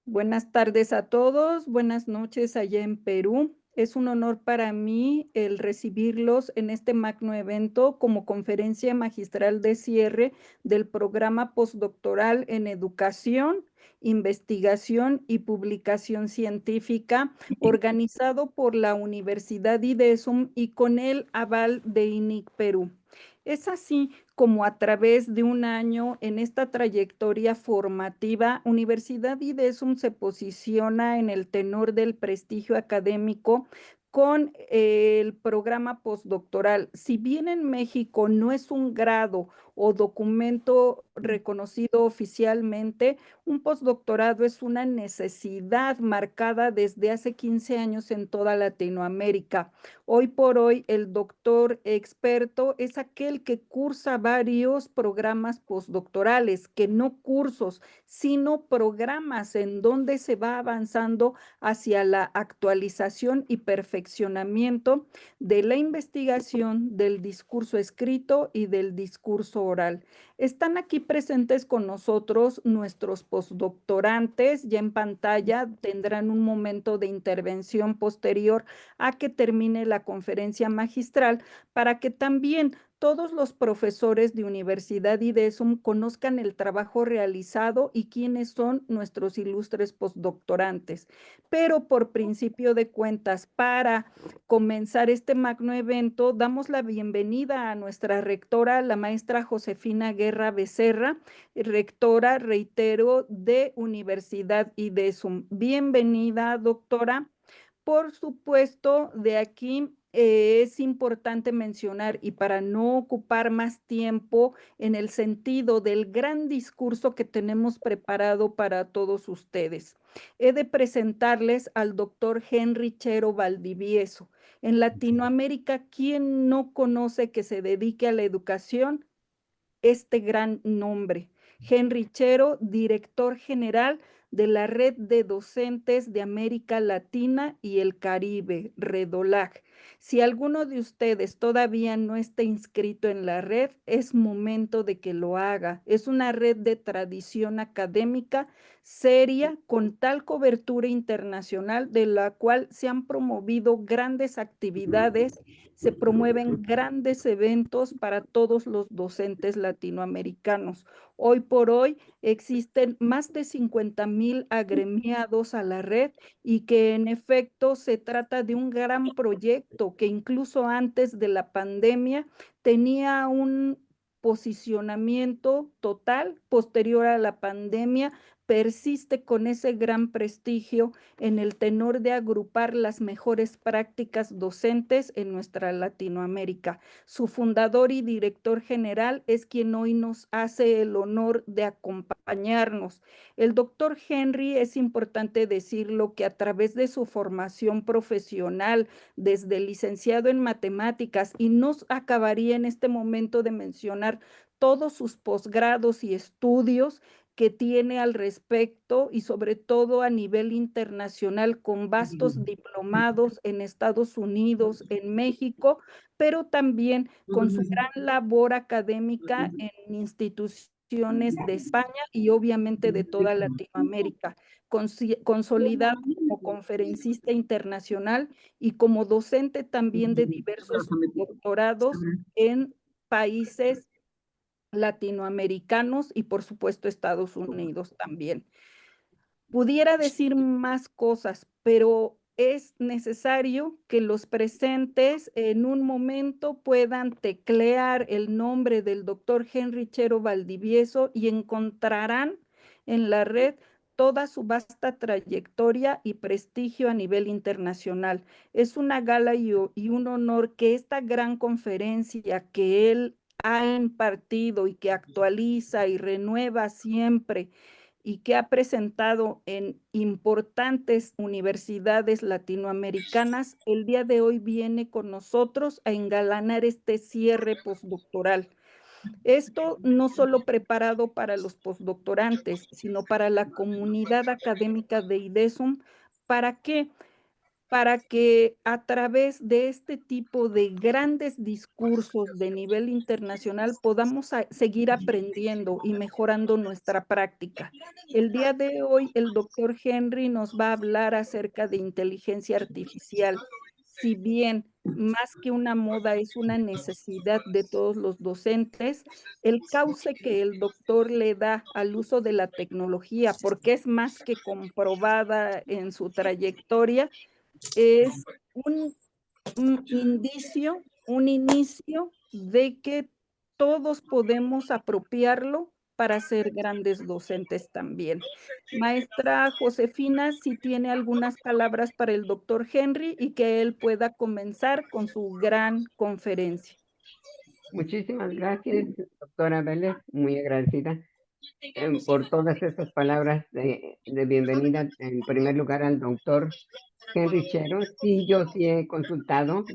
Buenas tardes a todos, buenas noches allá en Perú. Es un honor para mí el recibirlos en este magno evento como conferencia magistral de cierre del programa postdoctoral en educación, investigación y publicación científica, organizado por la Universidad IDESUM y con el aval de INIC Perú. Es así como a través de un año en esta trayectoria formativa, Universidad IDESUM se posiciona en el tenor del prestigio académico con el programa postdoctoral. Si bien en México no es un grado o documento reconocido oficialmente, un postdoctorado es una necesidad marcada desde hace 15 años en toda Latinoamérica. Hoy por hoy, el doctor experto es aquel que cursa varios programas postdoctorales, que no cursos, sino programas en donde se va avanzando hacia la actualización y perfeccionamiento de la investigación, del discurso escrito y del discurso oral. Están aquí presentes con nosotros nuestros postdoctorantes, ya en pantalla tendrán un momento de intervención posterior a que termine la conferencia magistral para que también todos los profesores de Universidad IDESUM conozcan el trabajo realizado y quiénes son nuestros ilustres postdoctorantes. Pero por principio de cuentas, para comenzar este magno evento, damos la bienvenida a nuestra rectora, la maestra Josefina Guerra Becerra, rectora, reitero, de Universidad IDESUM. Bienvenida, doctora. Por supuesto, de aquí es importante mencionar, y para no ocupar más tiempo en el sentido del gran discurso que tenemos preparado para todos ustedes, he de presentarles al doctor Henry Chero Valdivieso. En Latinoamérica, ¿quién no conoce que se dedique a la educación? Este gran nombre. Henry Chero, director general de la Red de Docentes de América Latina y el Caribe, REDOLAC. Si alguno de ustedes todavía no está inscrito en la red, es momento de que lo haga. Es una red de tradición académica seria, con tal cobertura internacional, de la cual se han promovido grandes actividades, se promueven grandes eventos para todos los docentes latinoamericanos. Hoy por hoy existen más de 50,000 agremiados a la red y que en efecto se trata de un gran proyecto que incluso antes de la pandemia tenía un posicionamiento total. Posterior a la pandemia persiste con ese gran prestigio en el tenor de agrupar las mejores prácticas docentes en nuestra Latinoamérica. Su fundador y director general es quien hoy nos hace el honor de acompañarnos. El doctor Henry, es importante decirlo, que a través de su formación profesional, desde licenciado en matemáticas, y no acabaría en este momento de mencionar todos sus posgrados y estudios que tiene al respecto, y sobre todo a nivel internacional, con vastos diplomados en Estados Unidos, en México, pero también con su gran labor académica en instituciones de España y obviamente de toda Latinoamérica, consolidado como conferencista internacional y como docente también de diversos doctorados en países latinoamericanos y por supuesto Estados Unidos también. Pudiera decir más cosas, pero es necesario que los presentes en un momento puedan teclear el nombre del doctor Henry Chero Valdivieso y encontrarán en la red toda su vasta trayectoria y prestigio a nivel internacional. Es una gala y un honor que esta gran conferencia que él ha impartido y que actualiza y renueva siempre y que ha presentado en importantes universidades latinoamericanas, el día de hoy viene con nosotros a engalanar este cierre postdoctoral. Esto no solo preparado para los postdoctorantes, sino para la comunidad académica de IDESUM. ¿Para qué? para que a través de este tipo de grandes discursos de nivel internacional podamos seguir aprendiendo y mejorando nuestra práctica. El día de hoy, el doctor Henry nos va a hablar acerca de inteligencia artificial. Si bien más que una moda es una necesidad de todos los docentes, el cauce que el doctor le da al uso de la tecnología, porque es más que comprobada en su trayectoria, es un indicio, un inicio de que todos podemos apropiarlo para ser grandes docentes también. Maestra Josefina, si tiene algunas palabras para el doctor Henry y que él pueda comenzar con su gran conferencia. Muchísimas gracias, doctora Vélez, muy agradecida por todas estas palabras de bienvenida, en primer lugar al doctor Henry Chero. Sí, yo sí he consultado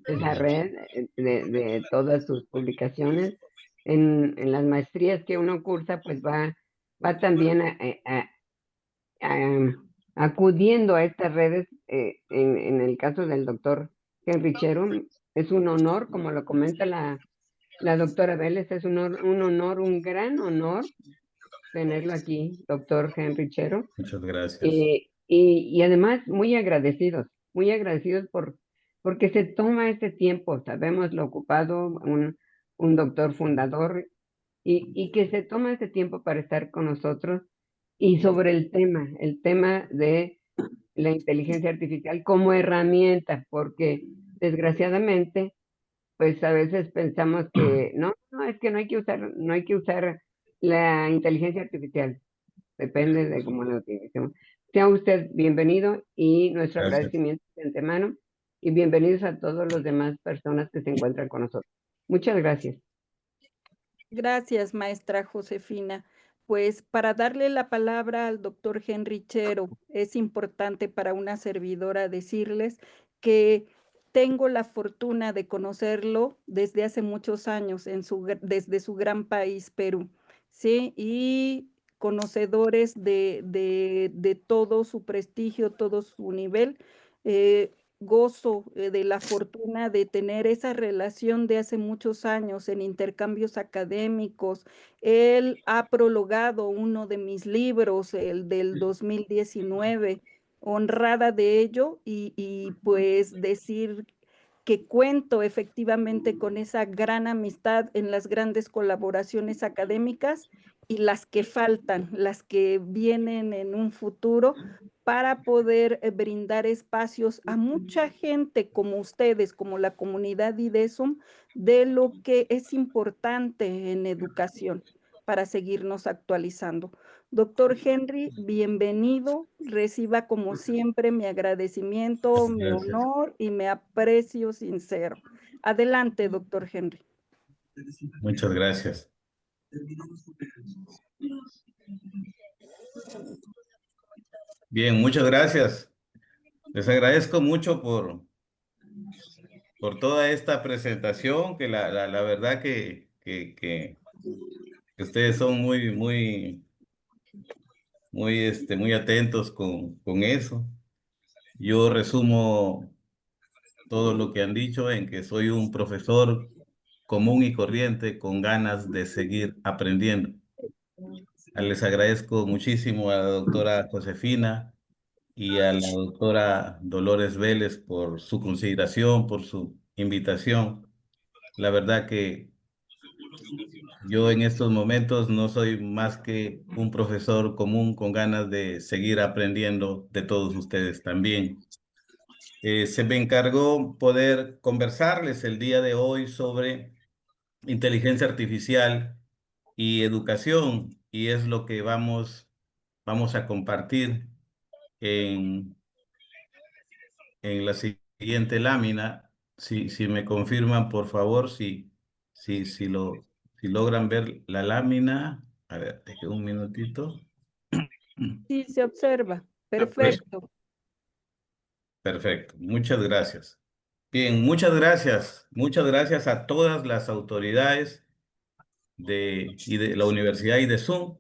esa red de todas sus publicaciones. En las maestrías que uno cursa, pues va también a- acudiendo a estas redes. En el caso del doctor Henry Chero, es un honor, como lo comenta la doctora Vélez, es un honor, un gran honor tenerlo aquí, doctor Henry Chero. Muchas gracias. Y además muy agradecidos porque se toma este tiempo. Sabemos lo ocupado, un doctor fundador, y que se toma este tiempo para estar con nosotros y sobre el tema de la inteligencia artificial como herramienta, porque desgraciadamente, pues a veces pensamos que no, es que no hay que usar la inteligencia artificial. Depende de cómo lo utilicemos. Sea usted bienvenido y nuestro Gracias. agradecimiento de antemano, y bienvenidos a todos los demás personas que se encuentran con nosotros. Muchas gracias. Gracias, maestra Josefina. Pues para darle la palabra al doctor Henry Chero, es importante para una servidora decirles que tengo la fortuna de conocerlo desde hace muchos años desde su gran país, Perú, ¿sí? Y conocedores de todo su prestigio, todo su nivel. Gozo de la fortuna de tener esa relación de hace muchos años en intercambios académicos. Él ha prologado uno de mis libros, el del 2019, honrada de ello y pues decir que cuento efectivamente con esa gran amistad en las grandes colaboraciones académicas y las que faltan, las que vienen en un futuro para poder brindar espacios a mucha gente como ustedes, como la comunidad IDESUM, de lo que es importante en educación para seguirnos actualizando. Doctor Henry, bienvenido. Reciba como siempre mi agradecimiento, mi Gracias. honor y mi aprecio sincero. Adelante, doctor Henry. Muchas gracias. Bien, muchas gracias. Les agradezco mucho por toda esta presentación, que la verdad que ustedes son muy atentos con eso. Yo resumo todo lo que han dicho en que soy un profesor común y corriente con ganas de seguir aprendiendo. Les agradezco muchísimo a la doctora Josefina y a la doctora Dolores Vélez por su consideración, por su invitación. La verdad que yo en estos momentos no soy más que un profesor común con ganas de seguir aprendiendo de todos ustedes también. Se me encargó poder conversarles el día de hoy sobre inteligencia artificial y educación, y es lo que vamos a compartir en, en la siguiente lámina. Si me confirman, por favor, si logran ver la lámina. A ver, deje un minutito. Sí, se observa. Pues, Perfecto. perfecto, muchas gracias. Bien, muchas gracias a todas las autoridades de la Universidad y de Zoom,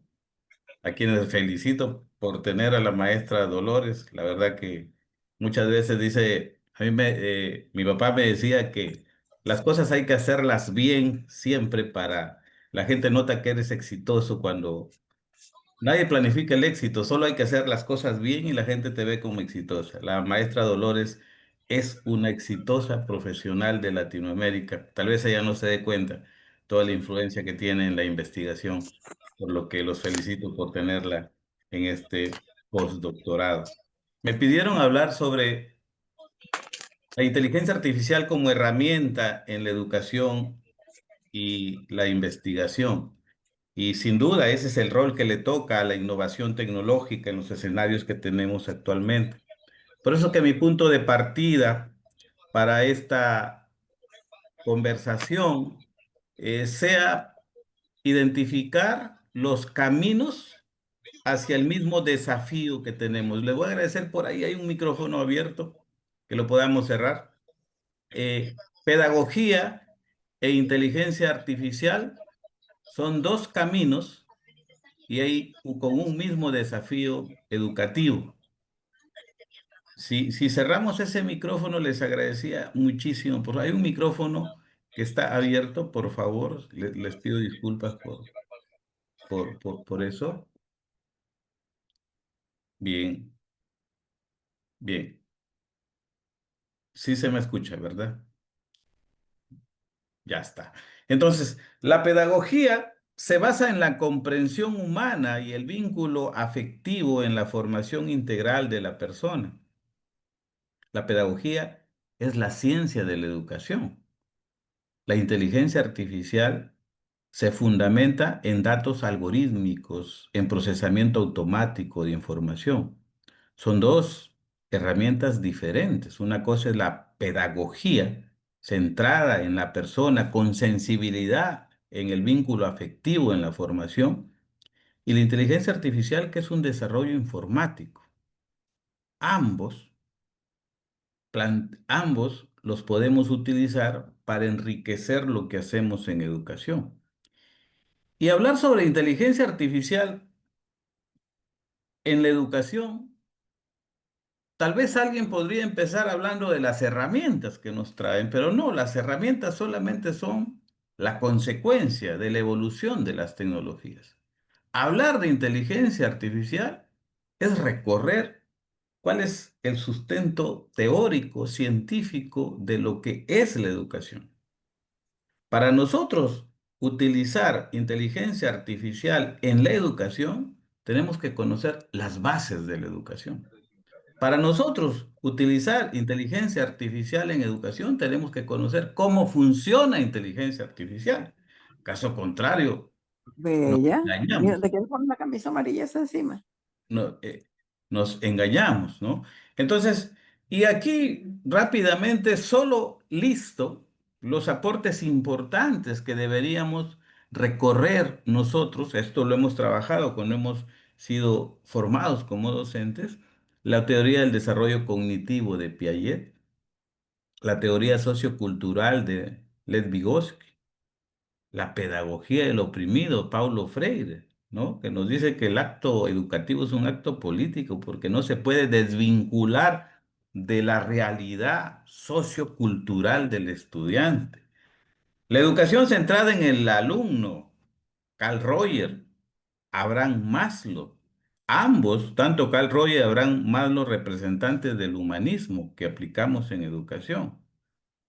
a quienes felicito por tener a la maestra Dolores. La verdad que Muchas veces dice, mi papá me decía que las cosas hay que hacerlas bien siempre para la gente nota que eres exitoso cuando nadie planifica el éxito, solo hay que hacer las cosas bien y la gente te ve como exitosa. La maestra Dolores es una exitosa profesional de Latinoamérica. Tal vez ella no se dé cuenta toda la influencia que tiene en la investigación, por lo que los felicito por tenerla en este postdoctorado. Me pidieron hablar sobre la inteligencia artificial como herramienta en la educación y la investigación. Y sin duda ese es el rol que le toca a la innovación tecnológica en los escenarios que tenemos actualmente. Por eso que mi punto de partida para esta conversación sea identificar los caminos hacia el mismo desafío que tenemos. Le voy a agradecer por ahí, hay un micrófono abierto que lo podamos cerrar. Pedagogía e inteligencia artificial son dos caminos y hay con un mismo desafío educativo. Si cerramos ese micrófono, les agradecía muchísimo. Hay un micrófono que está abierto, por favor, les pido disculpas por eso. Bien, bien. Sí se me escucha, ¿verdad? Ya está. Entonces, la pedagogía se basa en la comprensión humana y el vínculo afectivo en la formación integral de la persona. La pedagogía es la ciencia de la educación. La inteligencia artificial se fundamenta en datos algorítmicos, en procesamiento automático de información. Son dos herramientas diferentes. Una cosa es la pedagogía centrada en la persona con sensibilidad en el vínculo afectivo en la formación y la inteligencia artificial que es un desarrollo informático. Ambos ambos los podemos utilizar para enriquecer lo que hacemos en educación. Y hablar sobre inteligencia artificial en la educación, tal vez alguien podría empezar hablando de las herramientas que nos traen, pero no, las herramientas solamente son la consecuencia de la evolución de las tecnologías. Hablar de inteligencia artificial es recorrer cuál es el sustento teórico, científico de lo que es la educación. Para nosotros utilizar inteligencia artificial en la educación, tenemos que conocer las bases de la educación. Para nosotros utilizar inteligencia artificial en educación, tenemos que conocer cómo funciona inteligencia artificial. Caso contrario, nos Bella. Mira, engañamos. ¿te quieres poner una camisa amarilla esa encima? no- eh, Nos engañamos, ¿no? Entonces, y aquí rápidamente, solo listo los aportes importantes que deberíamos recorrer nosotros, esto lo hemos trabajado cuando hemos sido formados como docentes, la teoría del desarrollo cognitivo de Piaget, la teoría sociocultural de Lev Vygotsky, la pedagogía del oprimido, Paulo Freire, ¿no? Que nos dice que el acto educativo es un acto político porque no se puede desvincular de la realidad sociocultural del estudiante. La educación centrada en el alumno, Carl Roger, Abraham Maslow, ambos, tanto Carl Roger y Abraham Maslow, representantes del humanismo que aplicamos en educación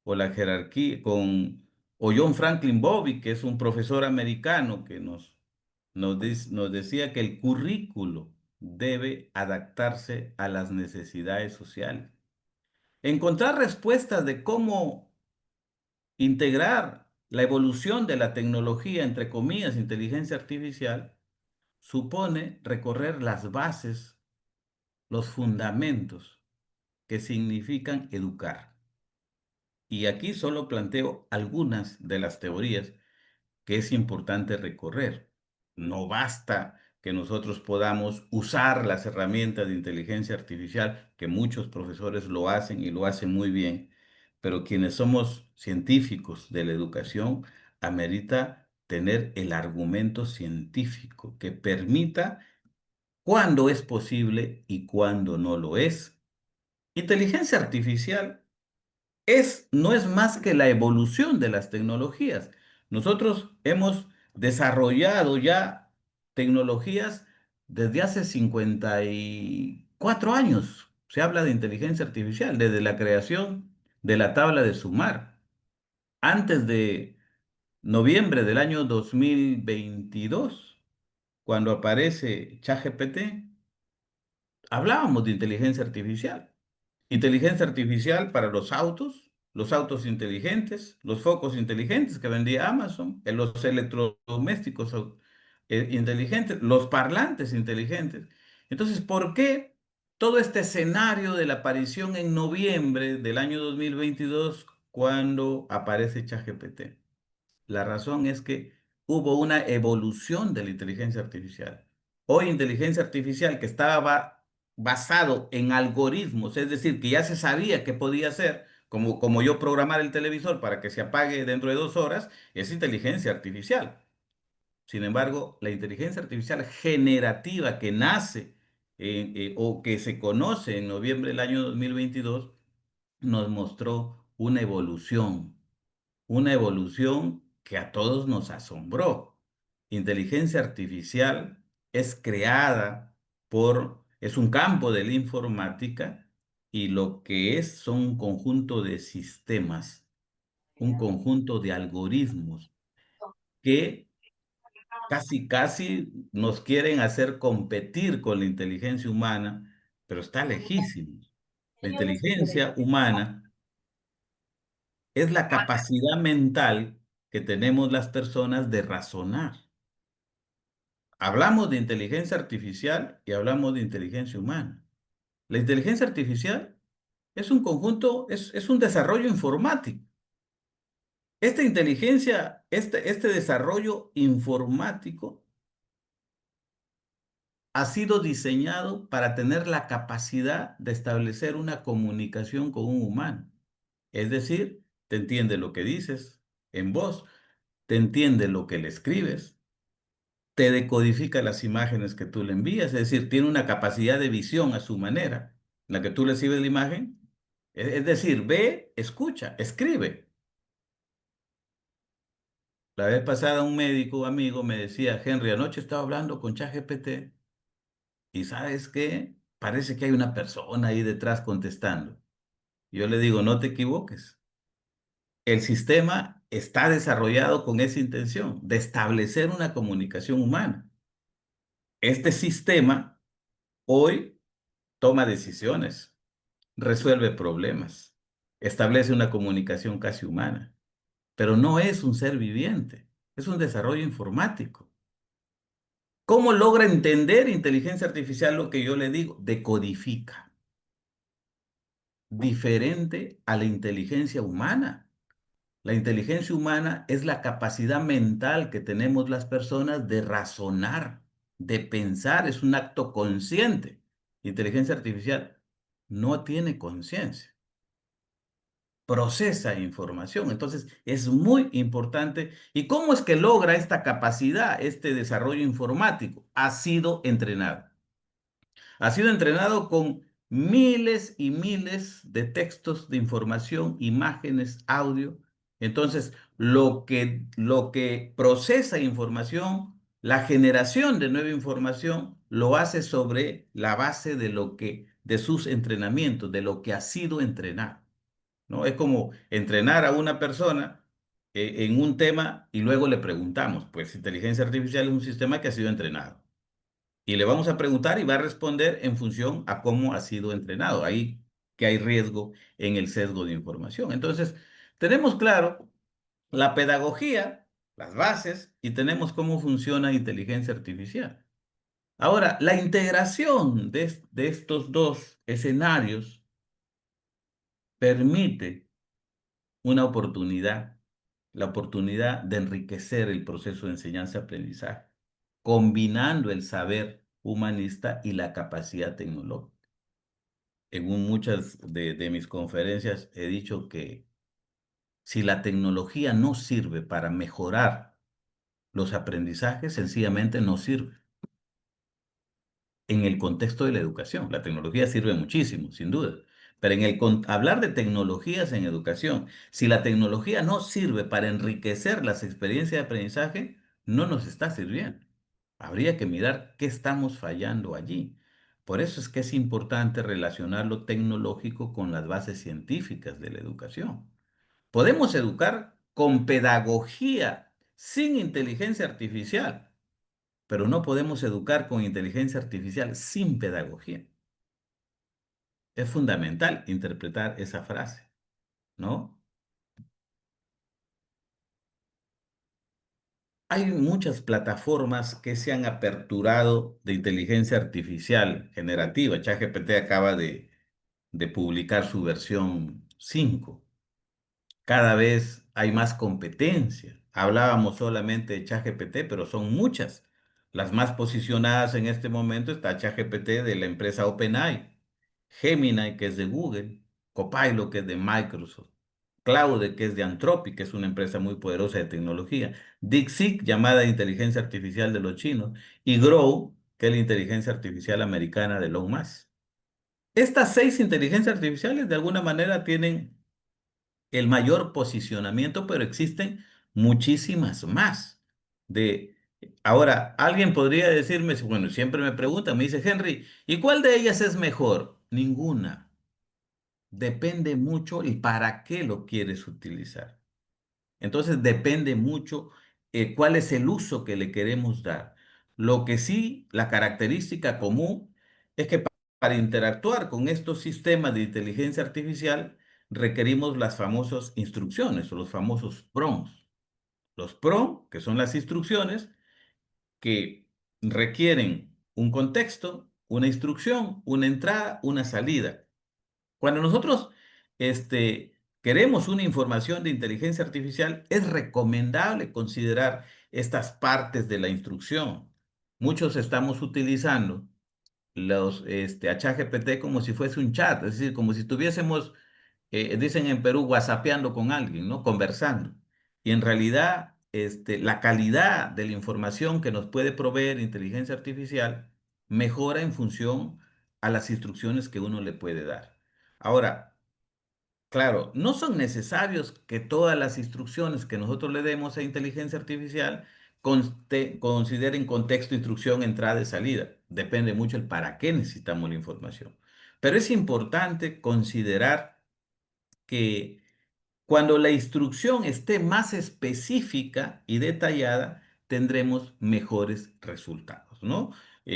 o la jerarquía o John Franklin Bobby, que es un profesor americano que nos decía que el currículo debe adaptarse a las necesidades sociales. Encontrar respuestas de cómo integrar la evolución de la tecnología, entre comillas, inteligencia artificial, supone recorrer las bases, los fundamentos que significan educar. Y aquí solo planteo algunas de las teorías que es importante recorrer. No basta que nosotros podamos usar las herramientas de inteligencia artificial, que muchos profesores lo hacen y lo hacen muy bien, pero quienes somos científicos de la educación, amerita tener el argumento científico que permita cuándo es posible y cuándo no lo es Inteligencia artificial no es más que la evolución de las tecnologías. Nosotros hemos desarrollado ya tecnologías desde hace 54 años. Se habla de inteligencia artificial, desde la creación de la tabla de sumar. Antes de noviembre del año 2022, cuando aparece ChatGPT, hablábamos de inteligencia artificial. Inteligencia artificial para los autos inteligentes, los focos inteligentes que vendía Amazon, los electrodomésticos inteligentes, los parlantes inteligentes. Entonces, ¿por qué todo este escenario de la aparición en noviembre del año 2022 cuando aparece ChatGPT? La razón es que hubo una evolución de la inteligencia artificial. Hoy inteligencia artificial que estaba basado en algoritmos, es decir, que ya se sabía qué podía hacer, como yo programar el televisor para que se apague dentro de 2 horas, es inteligencia artificial. Sin embargo, la inteligencia artificial generativa que nace o que se conoce en noviembre del año 2022 nos mostró una evolución que a todos nos asombró. Inteligencia artificial es creada es un campo de la informática y lo que son un conjunto de sistemas, un conjunto de algoritmos que casi nos quieren hacer competir con la inteligencia humana, pero está lejísimo. La inteligencia humana es la capacidad mental que tenemos las personas de razonar. Hablamos de inteligencia artificial y hablamos de inteligencia humana. La inteligencia artificial es un conjunto, es un desarrollo informático. Esta inteligencia, este desarrollo informático ha sido diseñado para tener la capacidad de establecer una comunicación con un humano. Es decir, te entiende lo que dices en voz, te entiende lo que le escribes, te decodifica las imágenes que tú le envías, es decir, tiene una capacidad de visión a su manera, en la que tú le recibes la imagen, es decir, ve, escucha, escribe. La vez pasada un médico amigo me decía, Henry, anoche estaba hablando con ChatGPT y ¿sabes qué? Parece que hay una persona ahí detrás contestando. Yo le digo, no te equivoques. El sistema está desarrollado con esa intención, de establecer una comunicación humana. Este sistema hoy toma decisiones, resuelve problemas, establece una comunicación casi humana, pero no es un ser viviente, es un desarrollo informático. ¿Cómo logra entender inteligencia artificial lo que yo le digo? Decodifica, diferente a la inteligencia humana. La inteligencia humana es la capacidad mental que tenemos las personas de razonar, de pensar, es un acto consciente. Inteligencia artificial no tiene conciencia, procesa información. Entonces, es muy importante. ¿Y cómo es que logra esta capacidad, este desarrollo informático? Ha sido entrenado. Ha sido entrenado con miles y miles de textos de información, imágenes, audio. Entonces, lo que procesa información, la generación de nueva información, lo hace sobre la base de sus entrenamientos, de lo que ha sido entrenado, ¿no? Es como entrenar a una persona en un tema y luego le preguntamos, pues inteligencia artificial es un sistema que ha sido entrenado. Y le vamos a preguntar y va a responder en función a cómo ha sido entrenado. Ahí que hay riesgo en el sesgo de información. Entonces, tenemos claro la pedagogía, las bases, y tenemos cómo funciona inteligencia artificial. Ahora, la integración de estos dos escenarios permite una oportunidad, la oportunidad de enriquecer el proceso de enseñanza-aprendizaje, combinando el saber humanista y la capacidad tecnológica. Muchas de mis conferencias he dicho que si la tecnología no sirve para mejorar los aprendizajes, sencillamente no sirve. En el contexto de la educación, la tecnología sirve muchísimo, sin duda, Pero hablar de tecnologías en educación, si la tecnología no sirve para enriquecer las experiencias de aprendizaje, no nos está sirviendo. Habría que mirar qué estamos fallando allí. Por eso es que es importante relacionar lo tecnológico con las bases científicas de la educación. Podemos educar con pedagogía sin inteligencia artificial, pero no podemos educar con inteligencia artificial sin pedagogía. Es fundamental interpretar esa frase, ¿no? Hay muchas plataformas que se han aperturado de inteligencia artificial generativa. ChatGPT acaba de publicar su versión 5. Cada vez hay más competencia. Hablábamos solamente de ChatGPT, pero son muchas. Las más posicionadas en este momento está ChatGPT de la empresa OpenAI, Gemini, que es de Google, Copilot, que es de Microsoft, Claude, que es de Anthropic, que es una empresa muy poderosa de tecnología, DeepSeek, llamada inteligencia artificial de los chinos, y Grow, que es la inteligencia artificial americana de Elon Musk. Estas 6 inteligencias artificiales de alguna manera tienen el mayor posicionamiento, pero existen muchísimas más. De, ahora, alguien podría decirme, bueno, siempre me pregunta, me dice, Henry, ¿y cuál de ellas es mejor? Ninguna. Depende mucho el para qué lo quieres utilizar. Entonces depende mucho cuál es el uso que le queremos dar. Lo que sí, la característica común es que para interactuar con estos sistemas de inteligencia artificial requerimos las famosas instrucciones o los famosos prompts. Los prompts, que son las instrucciones que requieren un contexto, una instrucción, una entrada, una salida. Cuando nosotros queremos una información de inteligencia artificial, es recomendable considerar estas partes de la instrucción. Muchos estamos utilizando a ChatGPT como si fuese un chat, es decir, como si estuviésemos, dicen en Perú, whatsappeando con alguien, ¿no? Conversando. Y en realidad, la calidad de la información que nos puede proveer inteligencia artificial mejora en función a las instrucciones que uno le puede dar. Ahora, claro, no son necesarios que todas las instrucciones que nosotros le demos a inteligencia artificial consideren contexto, instrucción, entrada y salida. Depende mucho el para qué necesitamos la información. Pero es importante considerar que cuando la instrucción esté más específica y detallada, tendremos mejores resultados, ¿no?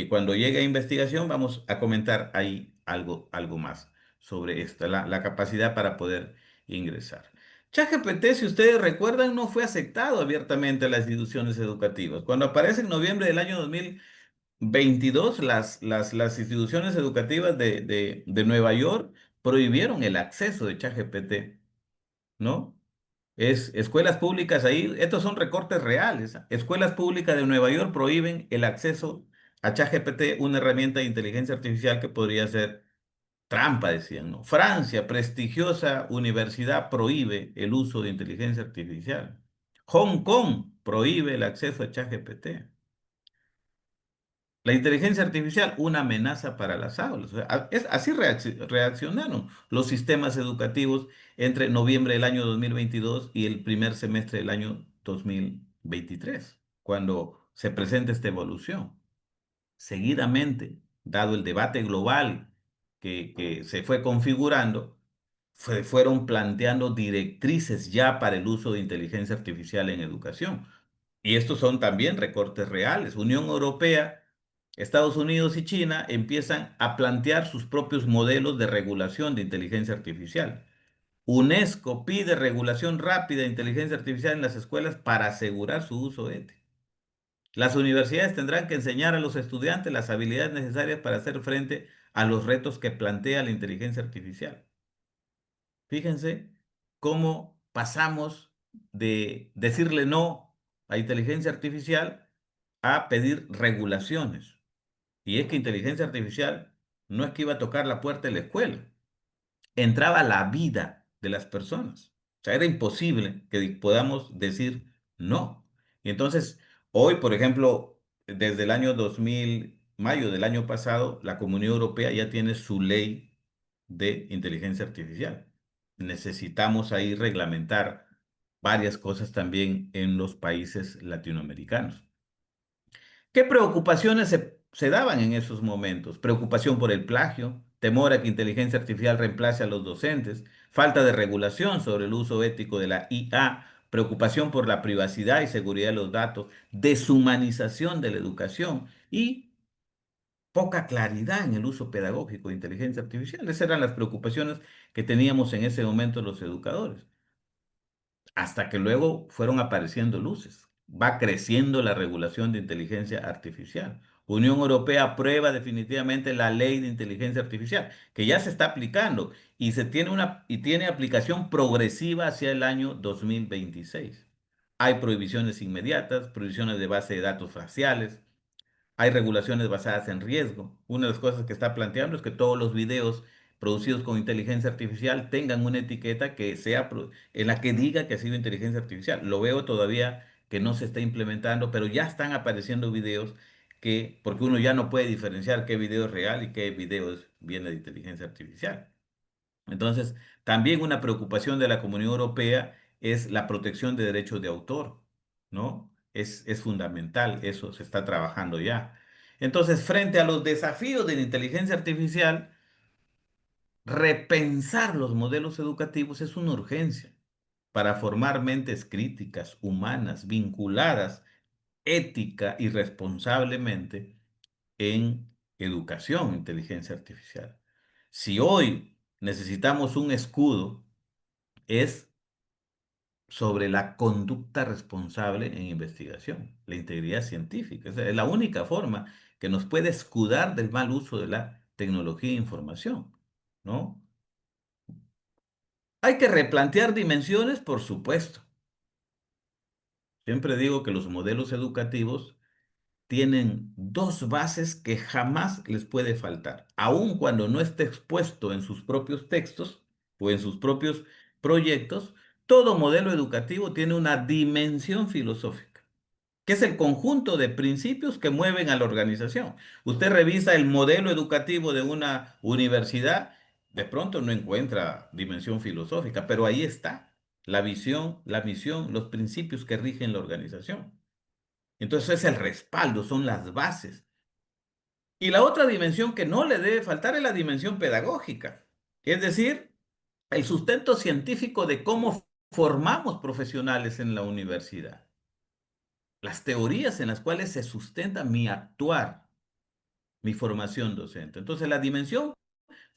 Cuando llegue a investigación, vamos a comentar ahí algo más sobre esta, la capacidad para poder ingresar. ChatGPT, si ustedes recuerdan, no fue aceptado abiertamente en las instituciones educativas. Cuando aparece en noviembre del año 2022, las instituciones educativas de Nueva York prohibieron el acceso de ChatGPT, ¿no? Escuelas públicas ahí, estos son recortes reales. Escuelas públicas de Nueva York prohíben el acceso a ChatGPT, una herramienta de inteligencia artificial que podría ser trampa, decían, ¿no? Francia, prestigiosa universidad, prohíbe el uso de inteligencia artificial. Hong Kong prohíbe el acceso a ChatGPT. La inteligencia artificial, una amenaza para las aulas. O sea, así reaccionaron los sistemas educativos entre noviembre del año 2022 y el primer semestre del año 2023, cuando se presenta esta evolución. Seguidamente, dado el debate global que se fue configurando, fueron planteando directrices ya para el uso de inteligencia artificial en educación. Y estos son también recortes reales. Unión Europea, Estados Unidos y China empiezan a plantear sus propios modelos de regulación de inteligencia artificial. UNESCO pide regulación rápida de inteligencia artificial en las escuelas para asegurar su uso ético. Las universidades tendrán que enseñar a los estudiantes las habilidades necesarias para hacer frente a los retos que plantea la inteligencia artificial. Fíjense cómo pasamos de decirle no a inteligencia artificial a pedir regulaciones. Y es que inteligencia artificial no es que iba a tocar la puerta de la escuela, entraba a la vida de las personas. O sea, era imposible que podamos decir no. Y entonces, hoy, por ejemplo, desde el año 2000, mayo del año pasado, la Comunidad Europea ya tiene su ley de inteligencia artificial. Necesitamos ahí reglamentar varias cosas también en los países latinoamericanos. ¿Qué preocupaciones se daban en esos momentos? Preocupación por el plagio, temor a que inteligencia artificial reemplace a los docentes, falta de regulación sobre el uso ético de la IA, preocupación por la privacidad y seguridad de los datos, deshumanización de la educación y poca claridad en el uso pedagógico de inteligencia artificial. Esas eran las preocupaciones que teníamos en ese momento los educadores, hasta que luego fueron apareciendo luces. Va creciendo la regulación de inteligencia artificial. Unión Europea aprueba definitivamente la ley de inteligencia artificial, que ya se está aplicando y tiene aplicación progresiva hacia el año 2026. Hay prohibiciones inmediatas, prohibiciones de base de datos faciales, hay regulaciones basadas en riesgo. Una de las cosas que está planteando es que todos los videos producidos con inteligencia artificial tengan una etiqueta que sea en la que diga que ha sido inteligencia artificial. Lo veo todavía que no se está implementando, pero ya están apareciendo videos porque uno ya no puede diferenciar qué video es real y qué video viene de inteligencia artificial. Entonces, también una preocupación de la Comunidad Europea es la protección de derechos de autor, ¿no? Es fundamental, eso se está trabajando ya. Entonces, frente a los desafíos de la inteligencia artificial, repensar los modelos educativos es una urgencia para formar mentes críticas, humanas, vinculadas ética y responsablemente en educación, inteligencia artificial. Si hoy necesitamos un escudo, es sobre la conducta responsable en investigación, la integridad científica. Esa es la única forma que nos puede escudar del mal uso de la tecnología e información, ¿no? Hay que replantear dimensiones, por supuesto. Siempre digo que los modelos educativos tienen dos bases que jamás les puede faltar, aun cuando no esté expuesto en sus propios textos o en sus propios proyectos. Todo modelo educativo tiene una dimensión filosófica, que es el conjunto de principios que mueven a la organización. Usted revisa el modelo educativo de una universidad, de pronto no encuentra dimensión filosófica, pero ahí está la visión, la misión, los principios que rigen la organización. Entonces es el respaldo, son las bases. Y la otra dimensión que no le debe faltar es la dimensión pedagógica, es decir, el sustento científico de cómo formamos profesionales en la universidad, las teorías en las cuales se sustenta mi actuar, mi formación docente. Entonces la dimensión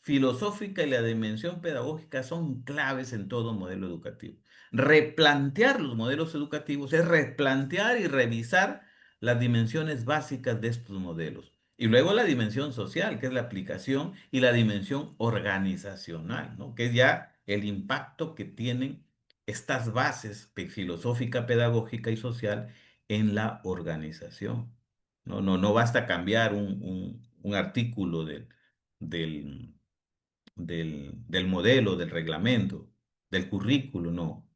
filosófica y la dimensión pedagógica son claves en todo modelo educativo. Replantear los modelos educativos es replantear y revisar las dimensiones básicas de estos modelos. Y luego la dimensión social, que es la aplicación, y la dimensión organizacional, ¿no? Que es ya el impacto que tienen estas bases filosófica, pedagógica y social en la organización. No basta cambiar un artículo del, del modelo, del reglamento, del currículo, no.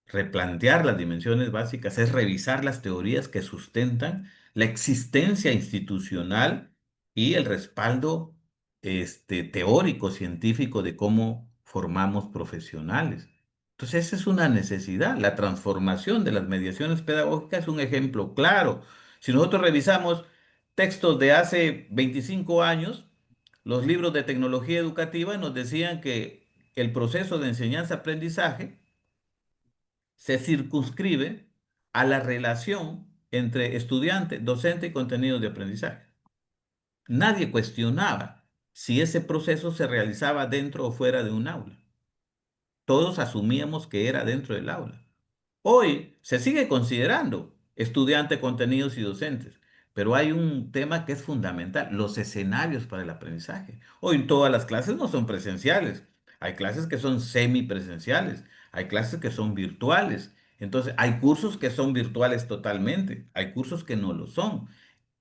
Replantear las dimensiones básicas es revisar las teorías que sustentan la existencia institucional y el respaldo teórico, científico de cómo formamos profesionales. Entonces, esa es una necesidad. La transformación de las mediaciones pedagógicas es un ejemplo claro. Si nosotros revisamos textos de hace 25 años, los libros de tecnología educativa nos decían que el proceso de enseñanza-aprendizaje se circunscribe a la relación entre estudiante, docente y contenidos de aprendizaje. Nadie cuestionaba si ese proceso se realizaba dentro o fuera de un aula. Todos asumíamos que era dentro del aula. Hoy se sigue considerando estudiante, contenidos y docentes, pero hay un tema que es fundamental, los escenarios para el aprendizaje. Hoy todas las clases no son presenciales, hay clases que son semipresenciales, hay clases que son virtuales. Entonces, hay cursos que son virtuales totalmente, hay cursos que no lo son.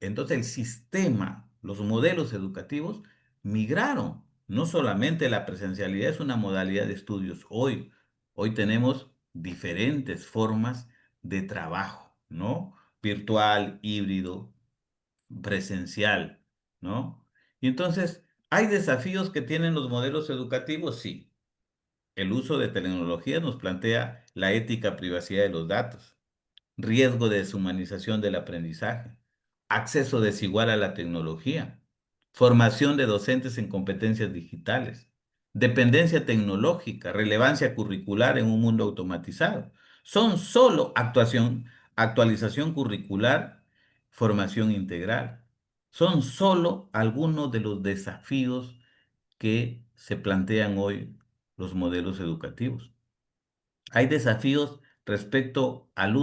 Entonces, el sistema, los modelos educativos migraron. No solamente la presencialidad es una modalidad de estudios hoy. Hoy tenemos diferentes formas de trabajo, ¿no? Virtual, híbrido, presencial, ¿no? Y entonces ¿Hay desafíos que tienen los modelos educativos? Sí. El uso de tecnología nos plantea la ética privacidad de los datos, riesgo de deshumanización del aprendizaje, acceso desigual a la tecnología, formación de docentes en competencias digitales, dependencia tecnológica, relevancia curricular en un mundo automatizado. Son solo actualización curricular, formación integral. Son solo algunos de los desafíos que se plantean hoy los modelos educativos. ¿Hay desafíos respecto al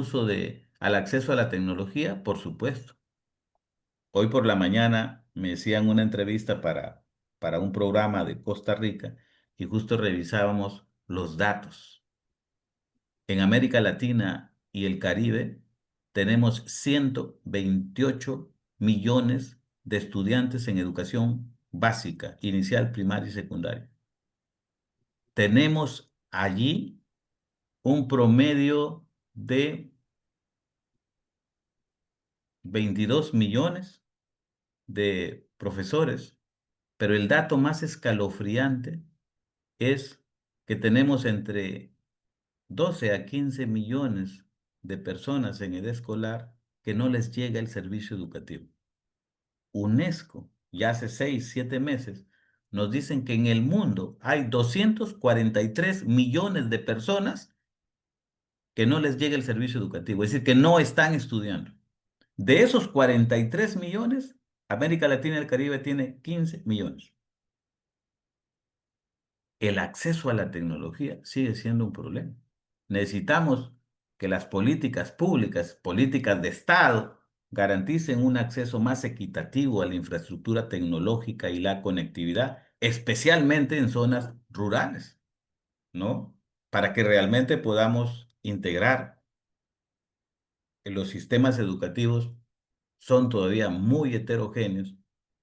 acceso a la tecnología? Por supuesto. Hoy por la mañana me decían una entrevista para un programa de Costa Rica y justo revisábamos los datos. En América Latina y el Caribe tenemos 128 millones de estudiantes en educación básica, inicial, primaria y secundaria. Tenemos allí un promedio de 22 millones de profesores, pero el dato más escalofriante es que tenemos entre 12 a 15 millones de personas en edad escolar que no les llega el servicio educativo. UNESCO, ya hace 6, 7 meses, nos dicen que en el mundo hay 243 millones de personas que no les llega el servicio educativo, es decir, que no están estudiando. De esos 43 millones, América Latina y el Caribe tiene 15 millones. El acceso a la tecnología sigue siendo un problema. Necesitamos que las políticas públicas, políticas de Estado, garanticen un acceso más equitativo a la infraestructura tecnológica y la conectividad, especialmente en zonas rurales, ¿no? Para que realmente podamos integrar en los sistemas educativos son todavía muy heterogéneos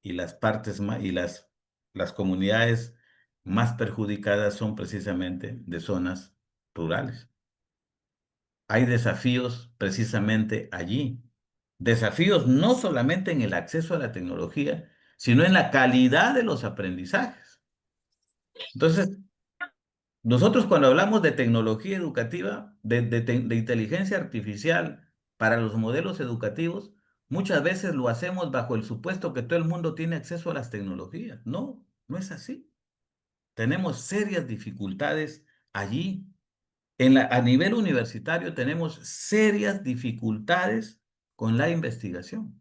y las comunidades más perjudicadas son precisamente de zonas rurales. Hay desafíos precisamente allí. Desafíos no solamente en el acceso a la tecnología, sino en la calidad de los aprendizajes. Entonces, nosotros cuando hablamos de tecnología educativa, de inteligencia artificial para los modelos educativos, muchas veces lo hacemos bajo el supuesto que todo el mundo tiene acceso a las tecnologías. No, no es así. Tenemos serias dificultades allí. A nivel universitario tenemos serias dificultades con la investigación,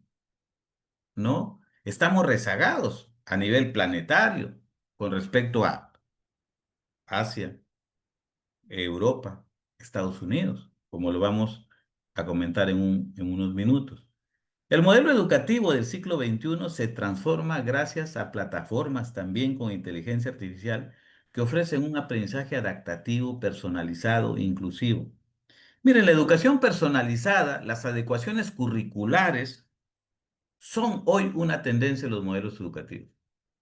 ¿no? Estamos rezagados a nivel planetario con respecto a Asia, Europa, Estados Unidos, como lo vamos a comentar en unos minutos. El modelo educativo del siglo XXI se transforma gracias a plataformas también con inteligencia artificial que ofrecen un aprendizaje adaptativo, personalizado e inclusivo. Miren, la educación personalizada, las adecuaciones curriculares son hoy una tendencia en los modelos educativos.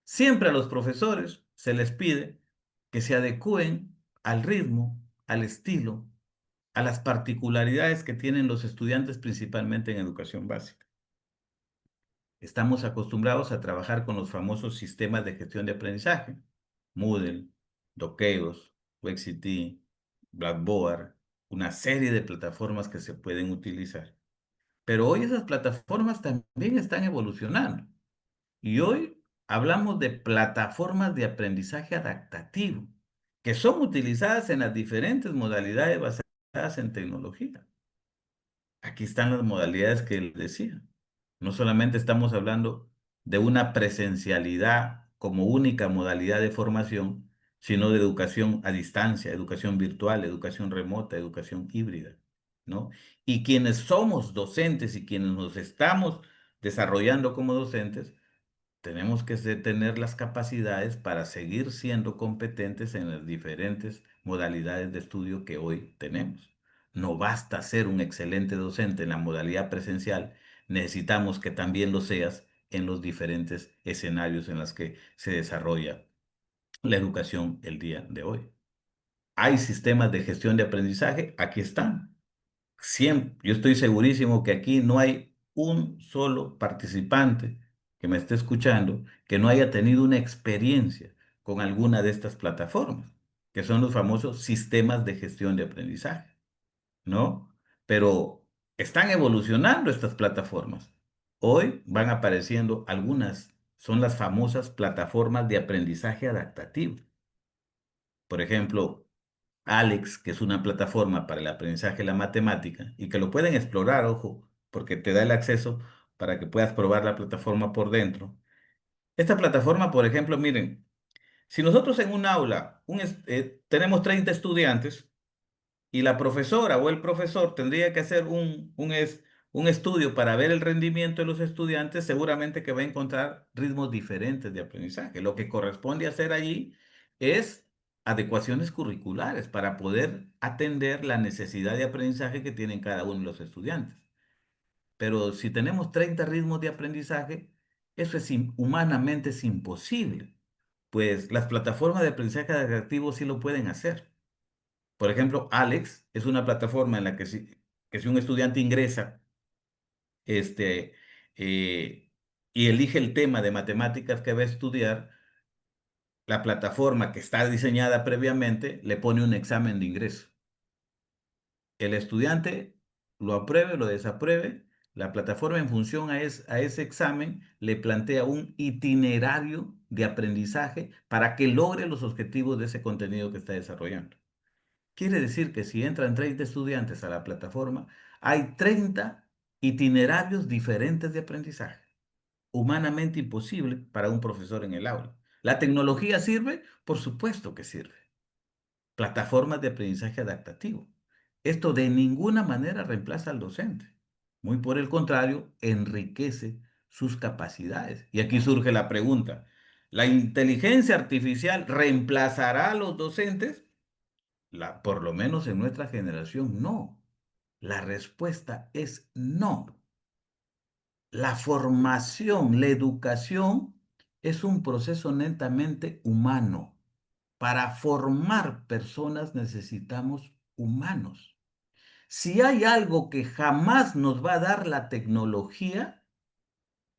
Siempre a los profesores se les pide que se adecúen al ritmo, al estilo, a las particularidades que tienen los estudiantes, principalmente en educación básica. Estamos acostumbrados a trabajar con los famosos sistemas de gestión de aprendizaje, Moodle, Dokeos, Wexity, Blackboard, una serie de plataformas que se pueden utilizar. Pero hoy esas plataformas también están evolucionando. Y hoy hablamos de plataformas de aprendizaje adaptativo, que son utilizadas en las diferentes modalidades basadas en tecnología. Aquí están las modalidades que les decía. No solamente estamos hablando de una presencialidad como única modalidad de formación, sino de educación a distancia, educación virtual, educación remota, educación híbrida, ¿no? Y quienes somos docentes y quienes nos estamos desarrollando como docentes, tenemos que tener las capacidades para seguir siendo competentes en las diferentes modalidades de estudio que hoy tenemos. No basta ser un excelente docente en la modalidad presencial, necesitamos que también lo seas en los diferentes escenarios en los que se desarrolla la educación el día de hoy. Hay sistemas de gestión de aprendizaje, aquí están. Siempre, yo estoy segurísimo que aquí no hay un solo participante que me esté escuchando que no haya tenido una experiencia con alguna de estas plataformas, que son los famosos sistemas de gestión de aprendizaje, ¿no? Pero están evolucionando estas plataformas. Hoy van apareciendo algunas, son las famosas plataformas de aprendizaje adaptativo. Por ejemplo, Alex, que es una plataforma para el aprendizaje de la matemática y que lo pueden explorar, ojo, porque te da el acceso para que puedas probar la plataforma por dentro. Esta plataforma, por ejemplo, miren, si nosotros en un aula tenemos 30 estudiantes y la profesora o el profesor tendría que hacer un estudio para ver el rendimiento de los estudiantes, seguramente que va a encontrar ritmos diferentes de aprendizaje. Lo que corresponde hacer allí es adecuaciones curriculares para poder atender la necesidad de aprendizaje que tienen cada uno de los estudiantes. Pero si tenemos 30 ritmos de aprendizaje, eso humanamente es imposible. Pues las plataformas de aprendizaje adaptativo sí lo pueden hacer. Por ejemplo, Alex es una plataforma en la que si un estudiante ingresa este, y elige el tema de matemáticas que va a estudiar, la plataforma que está diseñada previamente le pone un examen de ingreso. El estudiante lo apruebe, lo desapruebe, la plataforma en función a ese examen le plantea un itinerario de aprendizaje para que logre los objetivos de ese contenido que está desarrollando. Quiere decir que si entran 30 estudiantes a la plataforma, hay 30 itinerarios diferentes de aprendizaje. Humanamente imposible para un profesor en el aula. ¿La tecnología sirve? Por supuesto que sirve. Plataformas de aprendizaje adaptativo. Esto de ninguna manera reemplaza al docente. Muy por el contrario, enriquece sus capacidades. Y aquí surge la pregunta, ¿la inteligencia artificial reemplazará a los docentes? Por lo menos en nuestra generación, no. La respuesta es no. La formación, la educación es un proceso netamente humano. Para formar personas necesitamos humanos. Si hay algo que jamás nos va a dar la tecnología,